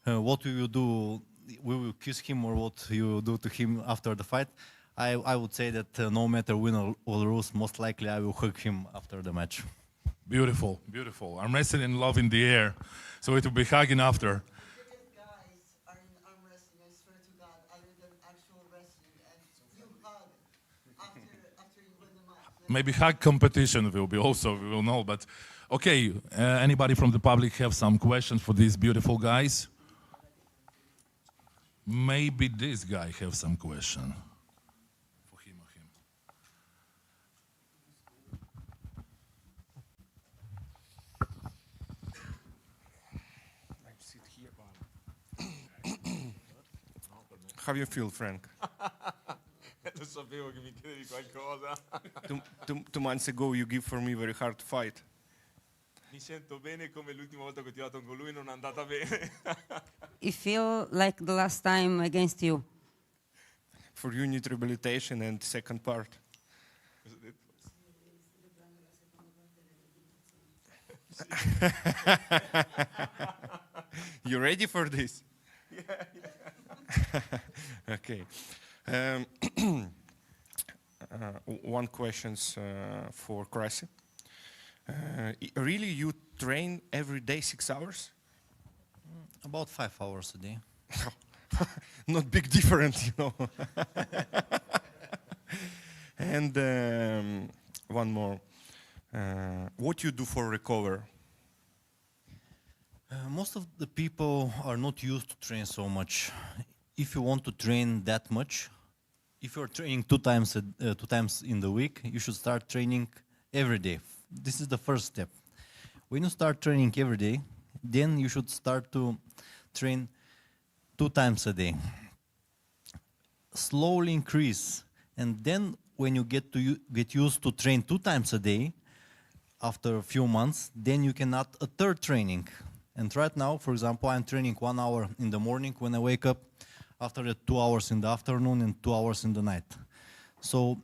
what will you do? Will you kiss him, or what you do to him after the fight? I would say that no matter win or lose, most likely I will hug him after the match. Beautiful, beautiful. I'm wrestling in love in the air, so it will be hugging after. Guys are in arm wrestling, I swear to God, other than actual wrestling, and you hug after you win the match. Maybe hug competition will be also, we will know. But okay, anybody from the public have some questions for these beautiful guys? Maybe this guy have some question. For him or him. How you feel, Frank? Lo sapevo che mi chiedevi qualcosa. 2 months ago you give for me very hard fight. Mi sento bene come l'ultima volta che ho tirato con lui non è andata bene. I feel like the last time against you. For unit rehabilitation and second part. Cosa ho detto? You ready for this? Okay. One question for Krasi. Really, you train every day 6 hours? About 5 hours a day. Not big difference, you know. And one more. What you do for recover? Most of the people are not used to train so much. If you want to train that much, if you're training 2 times in the week, you should start training every day. This is the first step. When you start training every day, then you should start to train 2 times a day. Slowly increase, and then when you get used to train 2 times a day, after a few months, then you can add a third training. And right now, for example, I'm training 1 hour in the morning when I wake up, after that 2 hours in the afternoon and 2 hours in the night. So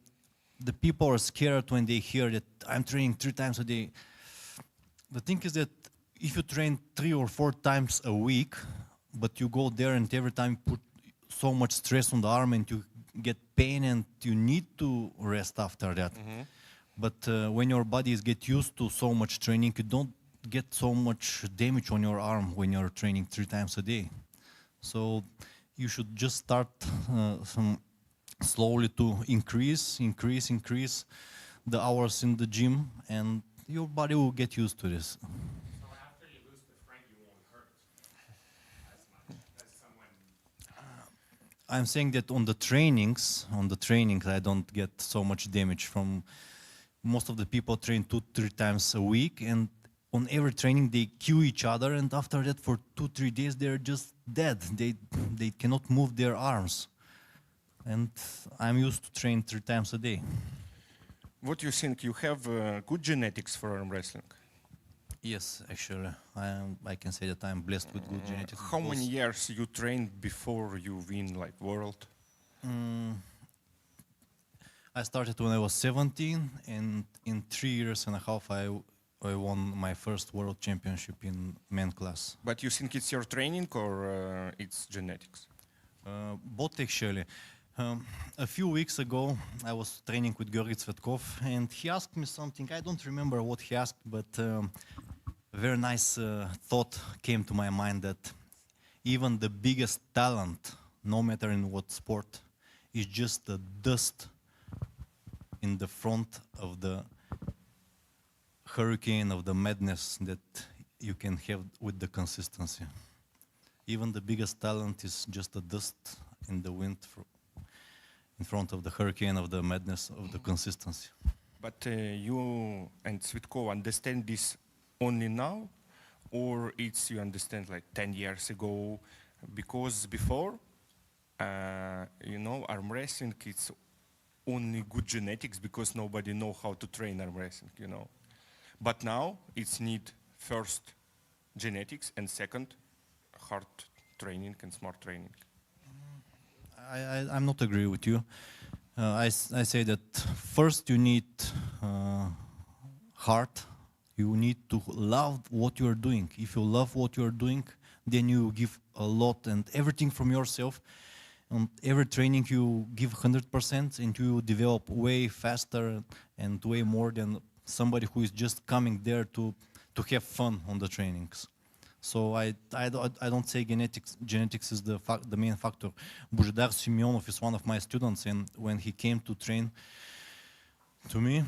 the people are scared when they hear that I'm training 3 times a day. The thing is that if you train 3 or 4 times a week, but you go there and every time you put so much stress on the arm and you get pain and you need to rest after that. But when your body get used to so much training, you don't get so much damage on your arm when you're training 3 times a day. So you should just start slowly to increase the hours in the gym, and your body will get used to this. So after you lose the Frank, you won't hurt as much as someone. I'm saying that on the trainings, I don't get so much damage from. Most of the people train 2-3 times a week, and on every training they cue each other, and after that for 2-3 days they're just dead. They cannot move their arms. And I'm used to train 3 times a day. What do you think? You have good genetics for arm wrestling? Yes, actually, I can say that I'm blessed with good genetics. How many years you trained before you win like world? I started when I was 17, and in 3 years and a half I won my first world championship in men class. But you think it's your training or it's genetics? Both actually. A few weeks ago I was training with Georgi Tsvetkov, and he asked me something. I don't remember what he asked, but a very nice thought came to my mind, that even the biggest talent, no matter in what sport, is just a dust in the front of the hurricane of the madness that you can have with the consistency. Even the biggest talent is just a dust in the wind in front of the hurricane of the madness of the consistency. But you and Tsvetkov understand this only now, or it's you understand like 10 years ago? Because before, you know, arm wrestling, it's only good genetics because nobody know how to train arm wrestling, you know. But now it's need first genetics and second hard training and smart training. I'm not agree with you. I say that first you need heart. You need to love what you are doing. If you love what you are doing, then you give a lot and everything from yourself. On every training you give 100%, and you develop way faster and way more than somebody who is just coming there to have fun on the trainings. So I don't say genetics is the main factor. Buzhdar Simeonov is one of my students, and when he came to train to me,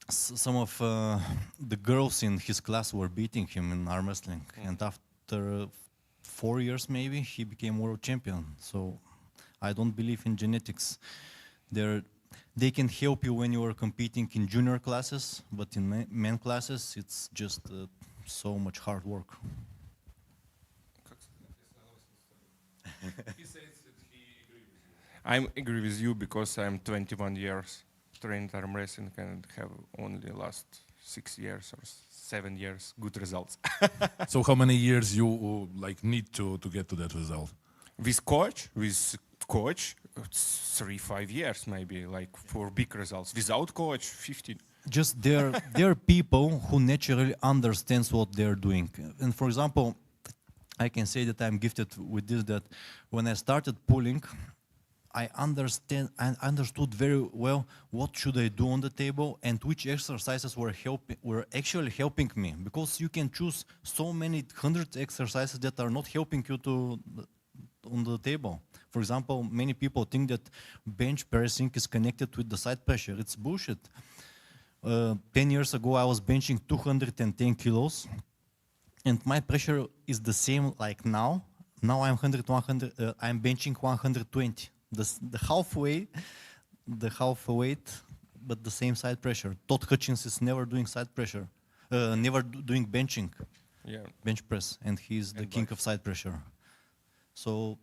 some of the girls in his class were beating him in arm wrestling, and after 4 years maybe he became world champion. So I don't believe in genetics. They can help you when you are competing in junior classes, but in men classes it's just so much hard work. He says that he I agree with you because I'm 21 years trained arm wrestling and have only last 6 years or 7 years good results. So how many years you like need to get to that result? With coach, 3-5 years maybe, like for big results. Without coach, 15. Just there are people who naturally understands what they're doing. And for example, I can say that I'm gifted with this, that when I started pulling, I understood very well what should I do on the table and which exercises were actually helping me, because you can choose so many hundred exercises that are not helping you on the table. For example, many people think that bench pressing is connected with the side pressure. It's bullshit. 10 years ago, I was benching 210 kilos, and my pressure is the same like now. Now I'm I'm benching 120. The half weight, but the same side pressure. Todd Hutchins is never doing side pressure, never doing benching, bench press, and he's the king of side pressure. So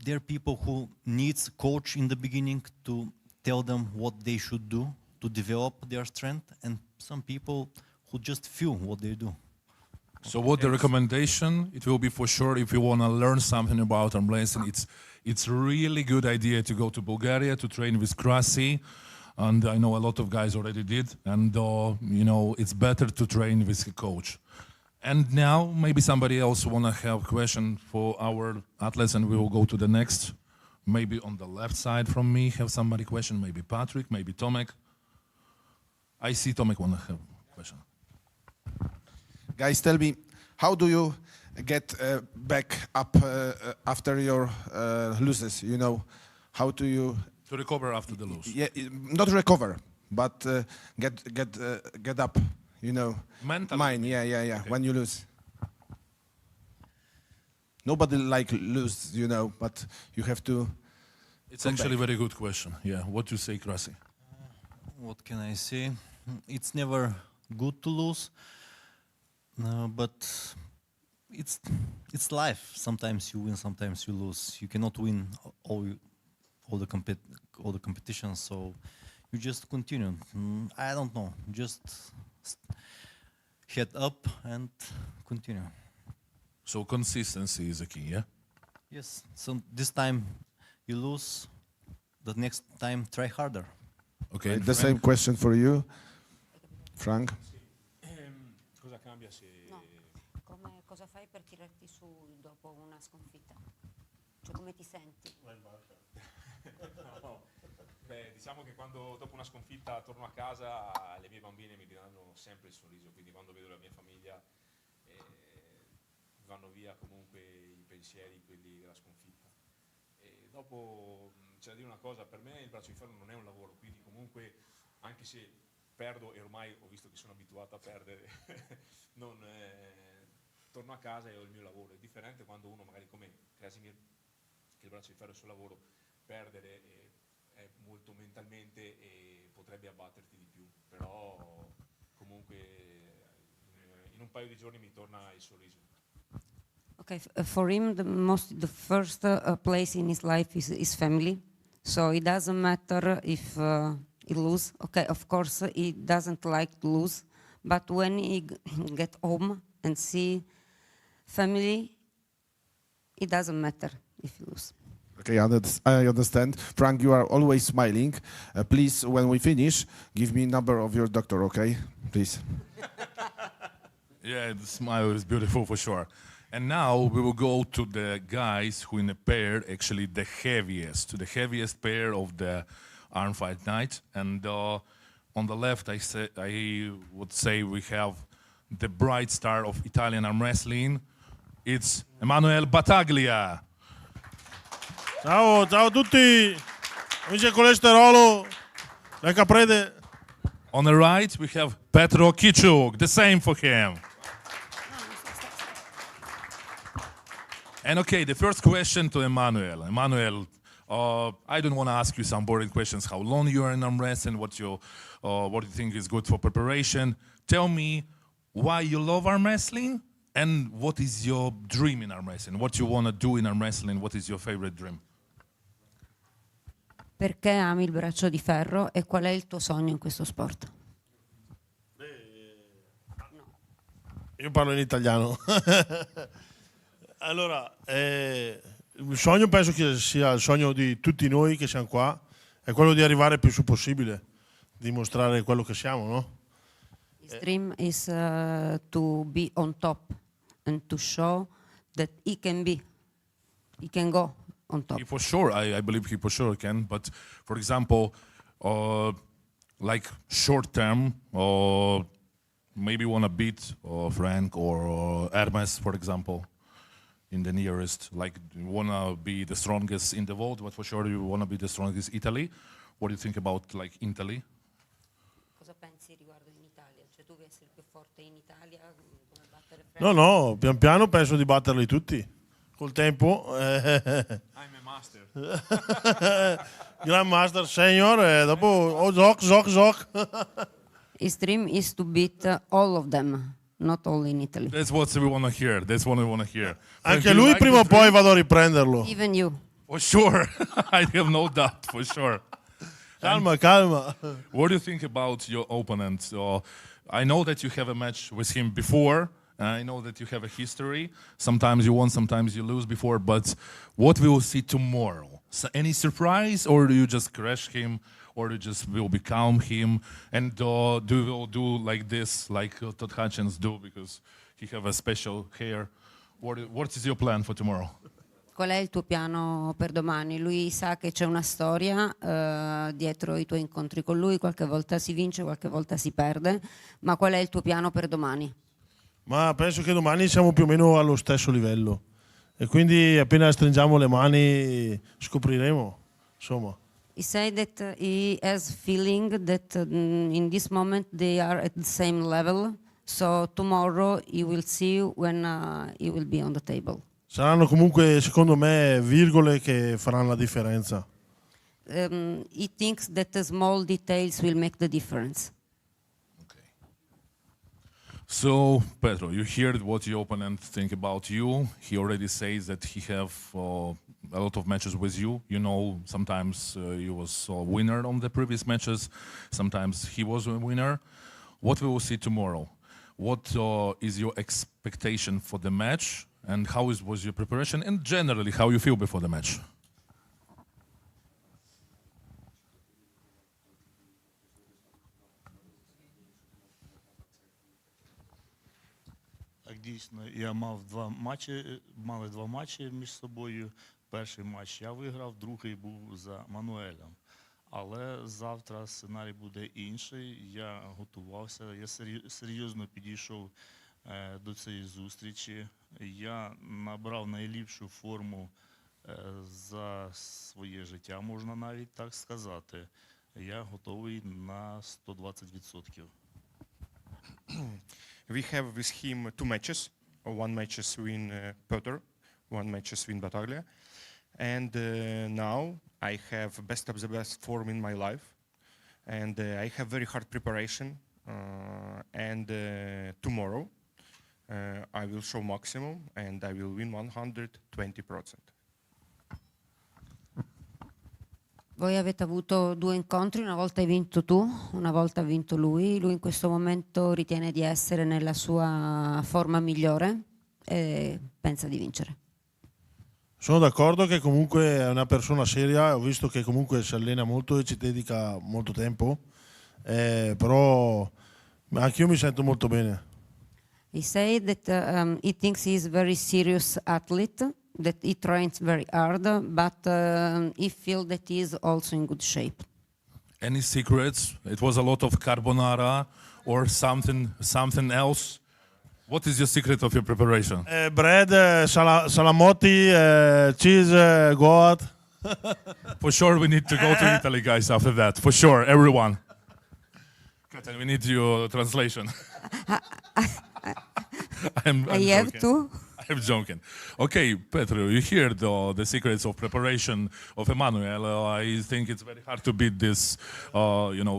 there are people who needs coach in the beginning to tell them what they should do to develop their strength, and some people who just feel what they do. So what the recommendation, it will be for sure, if you want to learn something about arm wrestling, it's really good idea to go to Bulgaria to train with Krasi, and I know a lot of guys already did, and you know, it's better to train with a coach. And now maybe somebody else want to have a question for our athletes, and we will go to the next. Maybe on the left side from me have somebody question, maybe Patrick, maybe Tomek. I see Tomek want to have a question. Guys, tell me, how do you get back up after your losses? You know, how do you to recover after the lose? Yeah, not recover, but get up. You know, mentally. Yeah. Okay. When you lose, nobody like lose, you know, but you have to. It's actually a very good question. Yeah, what you say, Krasi? What can I say? It's never good to lose. But it's life. Sometimes you win, sometimes you lose. You cannot win all the competitions, so you just continue. I don't know, just head up and continue. So consistency is a key, yeah? Yes. So this time you lose, the next time try harder. Okay. The same question for you, Frank. Cosa cambia se... Cosa fai per tirarti su dopo una sconfitta? Cioè come ti senti? No. Beh, diciamo che quando dopo una sconfitta torno a casa le mie bambine mi diranno sempre il sorriso, quindi quando vedo la mia famiglia vanno via comunque i pensieri, quelli della sconfitta. E dopo c'è da dire una cosa, per me il braccio di ferro non è un lavoro, quindi comunque anche se perdo, e ormai ho visto che sono abituato a perdere, torno a casa e ho il mio lavoro. È differente quando uno magari come Krasimir, che il braccio di ferro è il suo lavoro, perdere è molto mentalmente e potrebbe abbatterti di più, però comunque in un paio di giorni mi torna il sorriso. Okay, for him the first place in his life is family, so it doesn't matter if he lose. Okay, of course he doesn't like to lose, but when he get home and see family, it doesn't matter if you lose. Okay, I understand. Frank, you are always smiling. Please, when we finish, give me number of your doctor, okay? Please. Yeah, the smile is beautiful for sure. And now we will go to the guys who in a pair, actually the heaviest pair of the arm fight night. And on the left, I would say we have the bright star of Italian arm wrestling. It's Battaglia. Ciao a tutti, amici colesterolo, la caprede. On the right, we have Kychuk, the same for him. And okay, the first question to Emmanuel. Emmanuel, I don't want to ask you some boring questions. How long you are in arm wrestling? What you think is good for preparation? Tell me why you love arm wrestling and what is your dream in arm wrestling? What you want to do in arm wrestling? What is your favorite dream? perché ami il braccio di ferro e qual è il tuo sogno in questo sport? Io parlo in italiano. Allora, il sogno penso che sia il sogno di tutti noi che siamo qua, è quello di arrivare il più su possibile, dimostrare quello che siamo, no? His dream is to be on top and to show that he can go on top. He for sure, I believe he for sure can. But for example, like short term, maybe wanna beat Frank or Hermes, for example, in the nearest. Like you wanna be the strongest in the world, but for sure you wanna be the strongest Italy. What do you think about like Italy? Cosa pensi riguardo in Italia? Cioè tu vuoi essere il più forte in Italia, come battere Frank? No, pian piano penso di batterli tutti. Col tempo. I'm a master. Grand Master Senior e dopo gioc. His dream is to beat all of them, not only in Italy. That's what we wanna hear. That's what we wanna hear. Anche lui prima o poi vado a riprenderlo. Even you. For sure. I have no doubt, for sure. Calma. What do you think about your opponent? I know that you have a match with him before. I know that you have a history. Sometimes you won, sometimes you lose before. But what we will see tomorrow? So any surprise, or do you just crush him, or you just will become him? And do you do like this, like Todd Hutchins do, because he have a special hair? What is your plan for tomorrow? Qual è il tuo piano per domani? Lui sa che c'è una storia dietro i tuoi incontri con lui, qualche volta si vince, qualche volta si perde, ma qual è il tuo piano per domani? Ma penso che domani siamo più o meno allo stesso livello e quindi appena stringiamo le mani scopriremo, insomma. He said that he has feeling that in this moment they are at the same level, so tomorrow he will see when he will be on the table. Saranno comunque, secondo me, virgole che faranno la differenza. He thinks that the small details will make the difference. Okay. So, Pedro, you heard what your opponent think about you. He already says that he have a lot of matches with you. You know, sometimes you was a winner on the previous matches. Sometimes he was a winner. What we will see tomorrow? What is your expectation for the match? And how was your preparation, and generally how you feel before the match? Так, дійсно, мали два матчі між собою. Перший матч я виграв, другий був за Мануелем. Але завтра сценарій буде інший. Я готувався, я серйозно підійшов до цієї зустрічі. Я набрав найліпшу форму за своє життя, можна навіть так сказати. Я готовий на 120%. We have with him 2 matches. One match is win Peter, one match is win Battaglia. And now I have best of the best form in my life. And I have very hard preparation. And tomorrow I will show maximum and I will win 120%. Voi avete avuto 2 incontri, una volta hai vinto tu, una volta ha vinto lui. Lui in questo momento ritiene di essere nella sua forma migliore e pensa di vincere. Sono d'accordo che comunque è una persona seria, ho visto che comunque si allena molto e ci dedica molto tempo, però anche io mi sento molto bene. He said that he thinks he is a very serious athlete, that he trains very hard, but he feels that he is also in good shape. Any secrets? It was a lot of carbonara or something else? What is your secret of your preparation? Bread, salamotti, cheese, goat. For sure we need to go to Italy, guys, after that. For sure, everyone. We need your translation. I'm I have joking. to. I'm joking. Okay, Petro, you hear the secrets of preparation of Emanuel. I think it's very hard to beat this,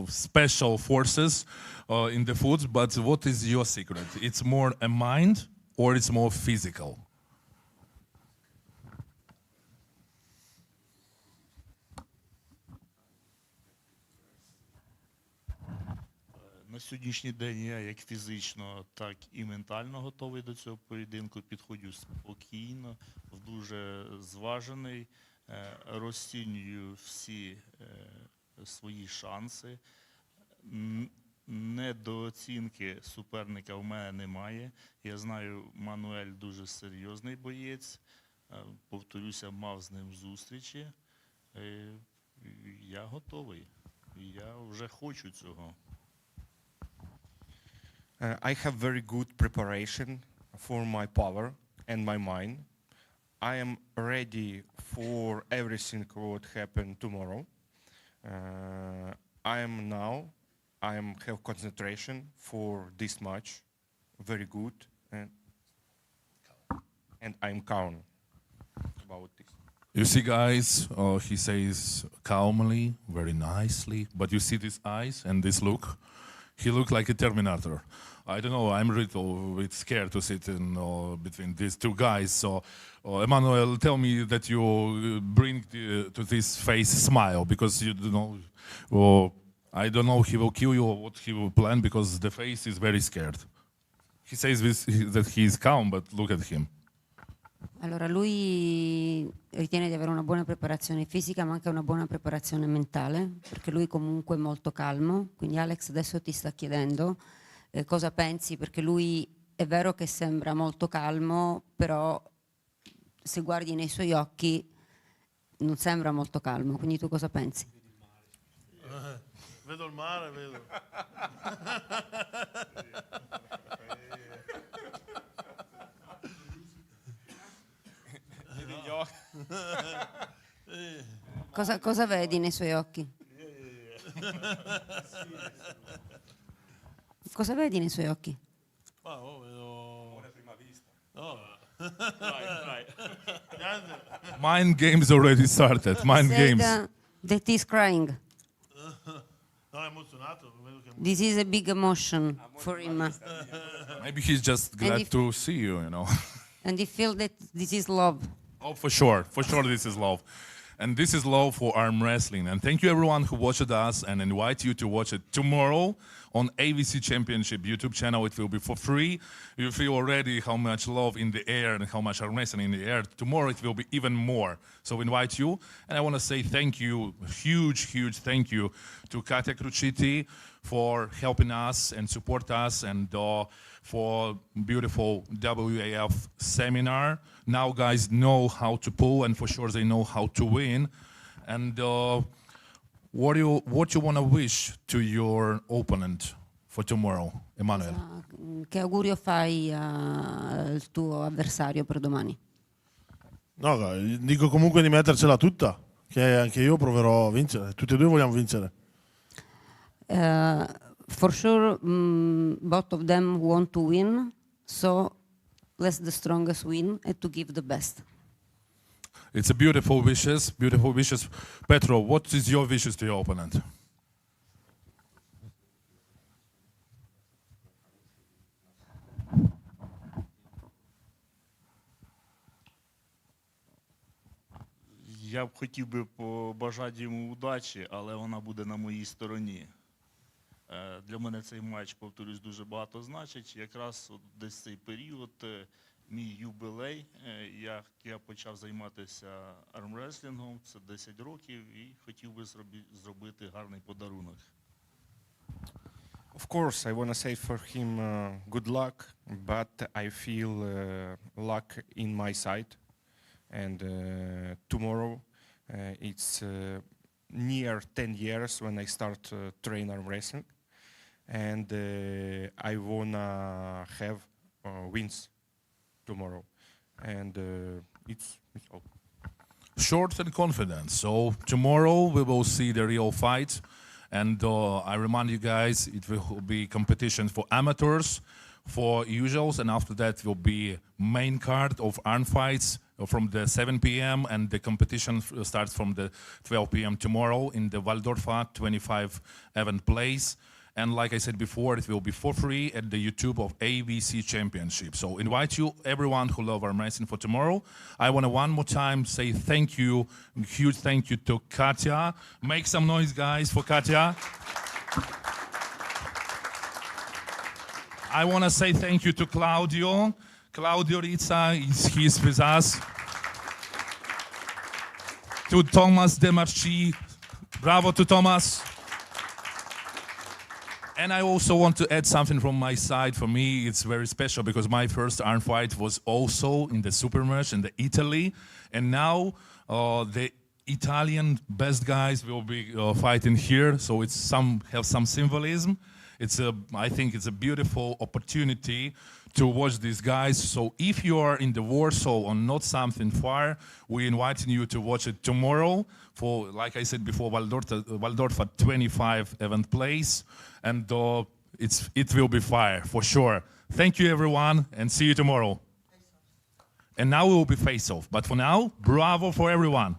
special forces in the foods. But what is your secret? It's more a mind or it's more physical? На сьогоднішній день я як фізично, так і ментально готовий до цього поєдинку. Підходжу спокійно, дуже зважений, розцінюю всі свої шанси. Недооцінки суперника в мене немає. Я знаю, Мануель дуже серйозний боєць. Повторюся, мав з ним зустрічі. Я готовий. Я вже хочу цього. I have very good preparation for my power and my mind. I am ready for everything what happen tomorrow. I have concentration for this match, very good, and I'm calm about this. You see, guys, he says calmly, very nicely, but you see these eyes and this look. He looked like a Terminator. I don't know, I'm a little bit scared to sit in between these two guys. So, Emmanuel, tell me that you bring to this face smile, because you don't know, I don't know he will kill you or what he will plan, because the face is very scared. He says that he is calm, but look at him. Allora, lui ritiene di avere una buona preparazione fisica, ma anche una buona preparazione mentale, perché lui comunque è molto calmo. Quindi Alex adesso ti sta chiedendo cosa pensi, perché lui è vero che sembra molto calmo, però se guardi nei suoi occhi non sembra molto calmo. Quindi tu cosa pensi? Vedo il mare, vedo. Cosa vedi nei suoi occhi? Cosa vedi nei suoi occhi? Buona prima vista. No. Mind games already started. Mind games. That he's crying. No, è emozionato. This is a big emotion for him. Maybe he's just glad to see you, you know. And he feels that this is love. Oh, for sure this is love. And this is love for arm wrestling. And thank you everyone who watched us, and invite you to watch it tomorrow on AWC Championship YouTube channel. It will be for free. You feel already how much love in the air and how much arm wrestling in the air. Tomorrow it will be even more. So invite you. And I want to say thank you, huge thank you to Katia Kruciti for helping us and support us, and for beautiful WAF seminar. Now guys know how to pull, and for sure they know how to win. And what you want to wish to your opponent for tomorrow, Emanuel? Che augurio fai al tuo avversario per domani? No, dico comunque di mettercela tutta, che anche io proverò a vincere. Tutti e due vogliamo vincere. For sure, both of them want to win, so let the strongest win and to give the best. It's a beautiful wishes. Petro, what is your wishes to your opponent? Я б хотів би побажати йому удачі, але вона буде на моїй стороні. Для мене цей матч, повторюсь, дуже багато значить. Якраз десь цей період, мій юбілей, я почав займатися армреслінгом, це 10 років, і хотів би зробити гарний подарунок. Of course, I want to say for him good luck, but I feel luck in my side. And tomorrow, it's near 10 years when I start train arm wrestling. And I want to have wins tomorrow. And it's all. Short and confident. So tomorrow we will see the real fight. And I remind you guys, it will be competition for amateurs, for usuals, and after that will be main card of arm fights from the 7 p.m. and the competition starts from the 12 p.m. tomorrow in the Waldorffa25 event place. And like I said before, it will be for free at the YouTube of AWC Championship. So invite you, everyone who love arm wrestling, for tomorrow. I want to one more time say thank you, huge thank you to Katia. Make some noise, guys, for Katia. I want to say thank you to Claudio. Claudio Rizza, he's with us. To Thomas Demarchi. Bravo to Thomas. And I also want to add something from my side. For me, it's very special because my first arm fight was also in the Supermatch in Italy. And now the Italian best guys will be fighting here. So it's have some symbolism. I think it's a beautiful opportunity to watch these guys. So if you are in the Warsaw or not something far, we're inviting you to watch it tomorrow for, like I said before, Waldorffa25 event place. And it will be fire, for sure. Thank you, everyone, and see you tomorrow. And now it will be face-off. But for now, bravo for everyone.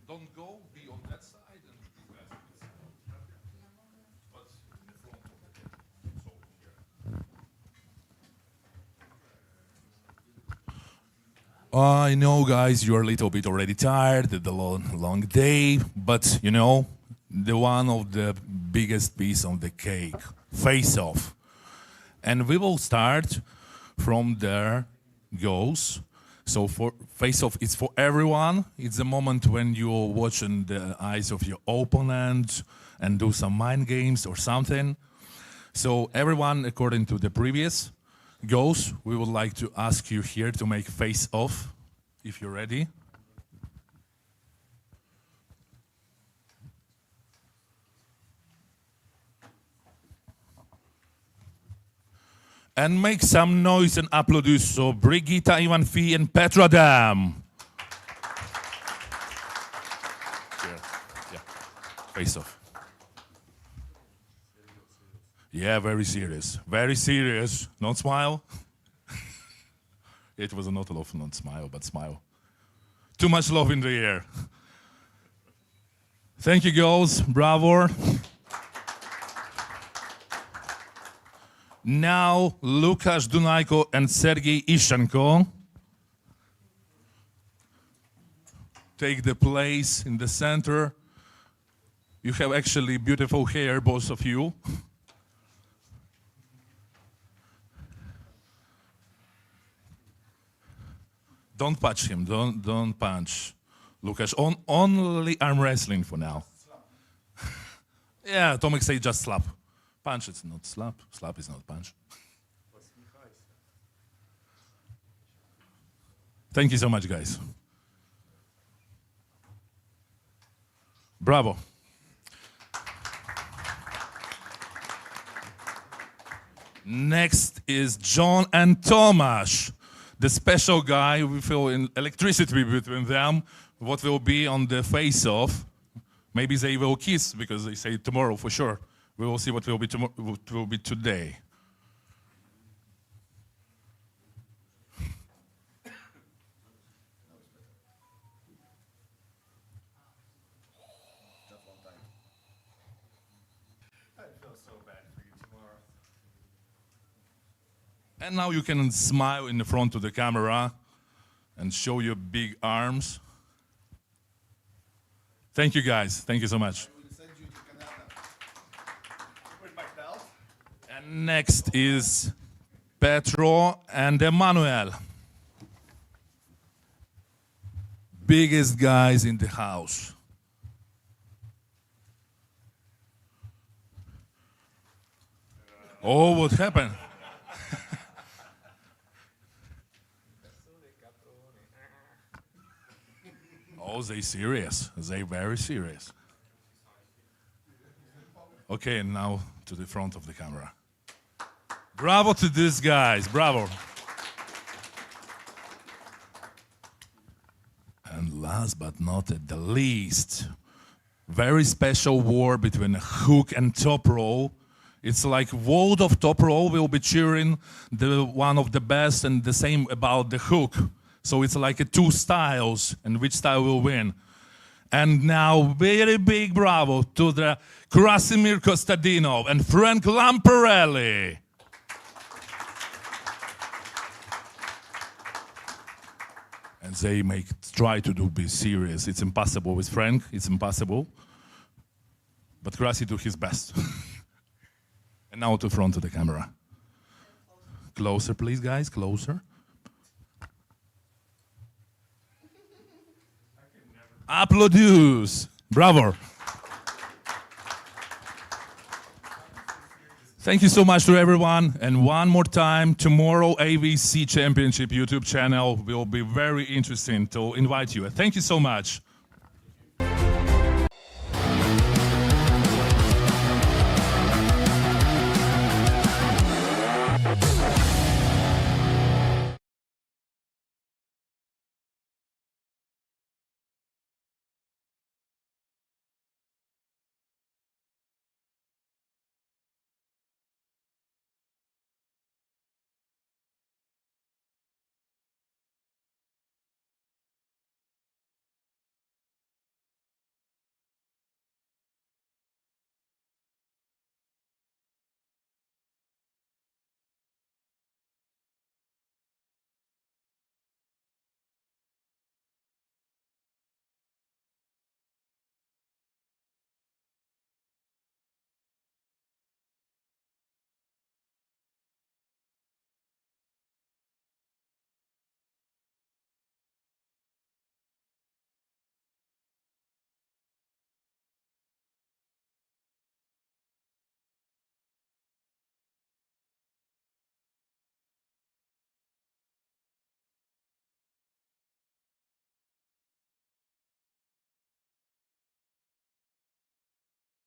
Don't go, be on that side, and you guys but in the front of the I know, guys, you're a little bit already tired, the long day, but you know, the one of the biggest piece on the cake, face-off. And we will start from there goes. So for face-off, it's for everyone. It's a moment when you're watching the eyes of your opponent and do some mind games or something. So everyone, according to the previous goes, we would like to ask you here to make face-off, if you're ready. And make some noise and applaudisse. So Brigitta, Ivanfi, and Petra Damm. Yeah. Face off. Yeah, very serious. Very serious. Not smile. It was not a love, not smile, but smile. Too much love in the air. Thank you, girls. Bravo. Now, Lukasz, Dunajko, and Serhii Ishchenko take the place in the center. You have actually beautiful hair, both of you. Don't punch him, don't punch Lukasz. Only arm wrestling for now. Yeah, Tomek say just slap. Punch is not slap, slap is not punch. Thank you so much, guys. Bravo. Next is John and Tomasz, the special guy. We feel in electricity between them. What will be on the face-off? Maybe they will kiss because they say tomorrow for sure. We will see what will be tomorrow. What will be today. And now you can smile in the front of the camera and show your big arms. Thank you, guys. Thank you so much. And next is Petro and Emmanuel. Biggest guys in the house. Oh, what happened? Oh, they serious. They very serious. Okay, now to the front of the camera. Bravo to these guys, bravo. And last but not the least, very special war between hook and top row. It's like world of top row will be cheering the one of the best and the same about the hook. So it's like two styles, and which style will win. And now, very big bravo to the Kostadinov and Frank Lamparelli. And they try to be serious. It's impossible with Frank. It's impossible. But Krasi do his best. And now to front of the camera. Closer, please, guys. Closer. Applaudus. Bravo. Thank you so much to everyone. And one more time, tomorrow AWC Championship YouTube channel will be very interesting to invite you. Thank you so much.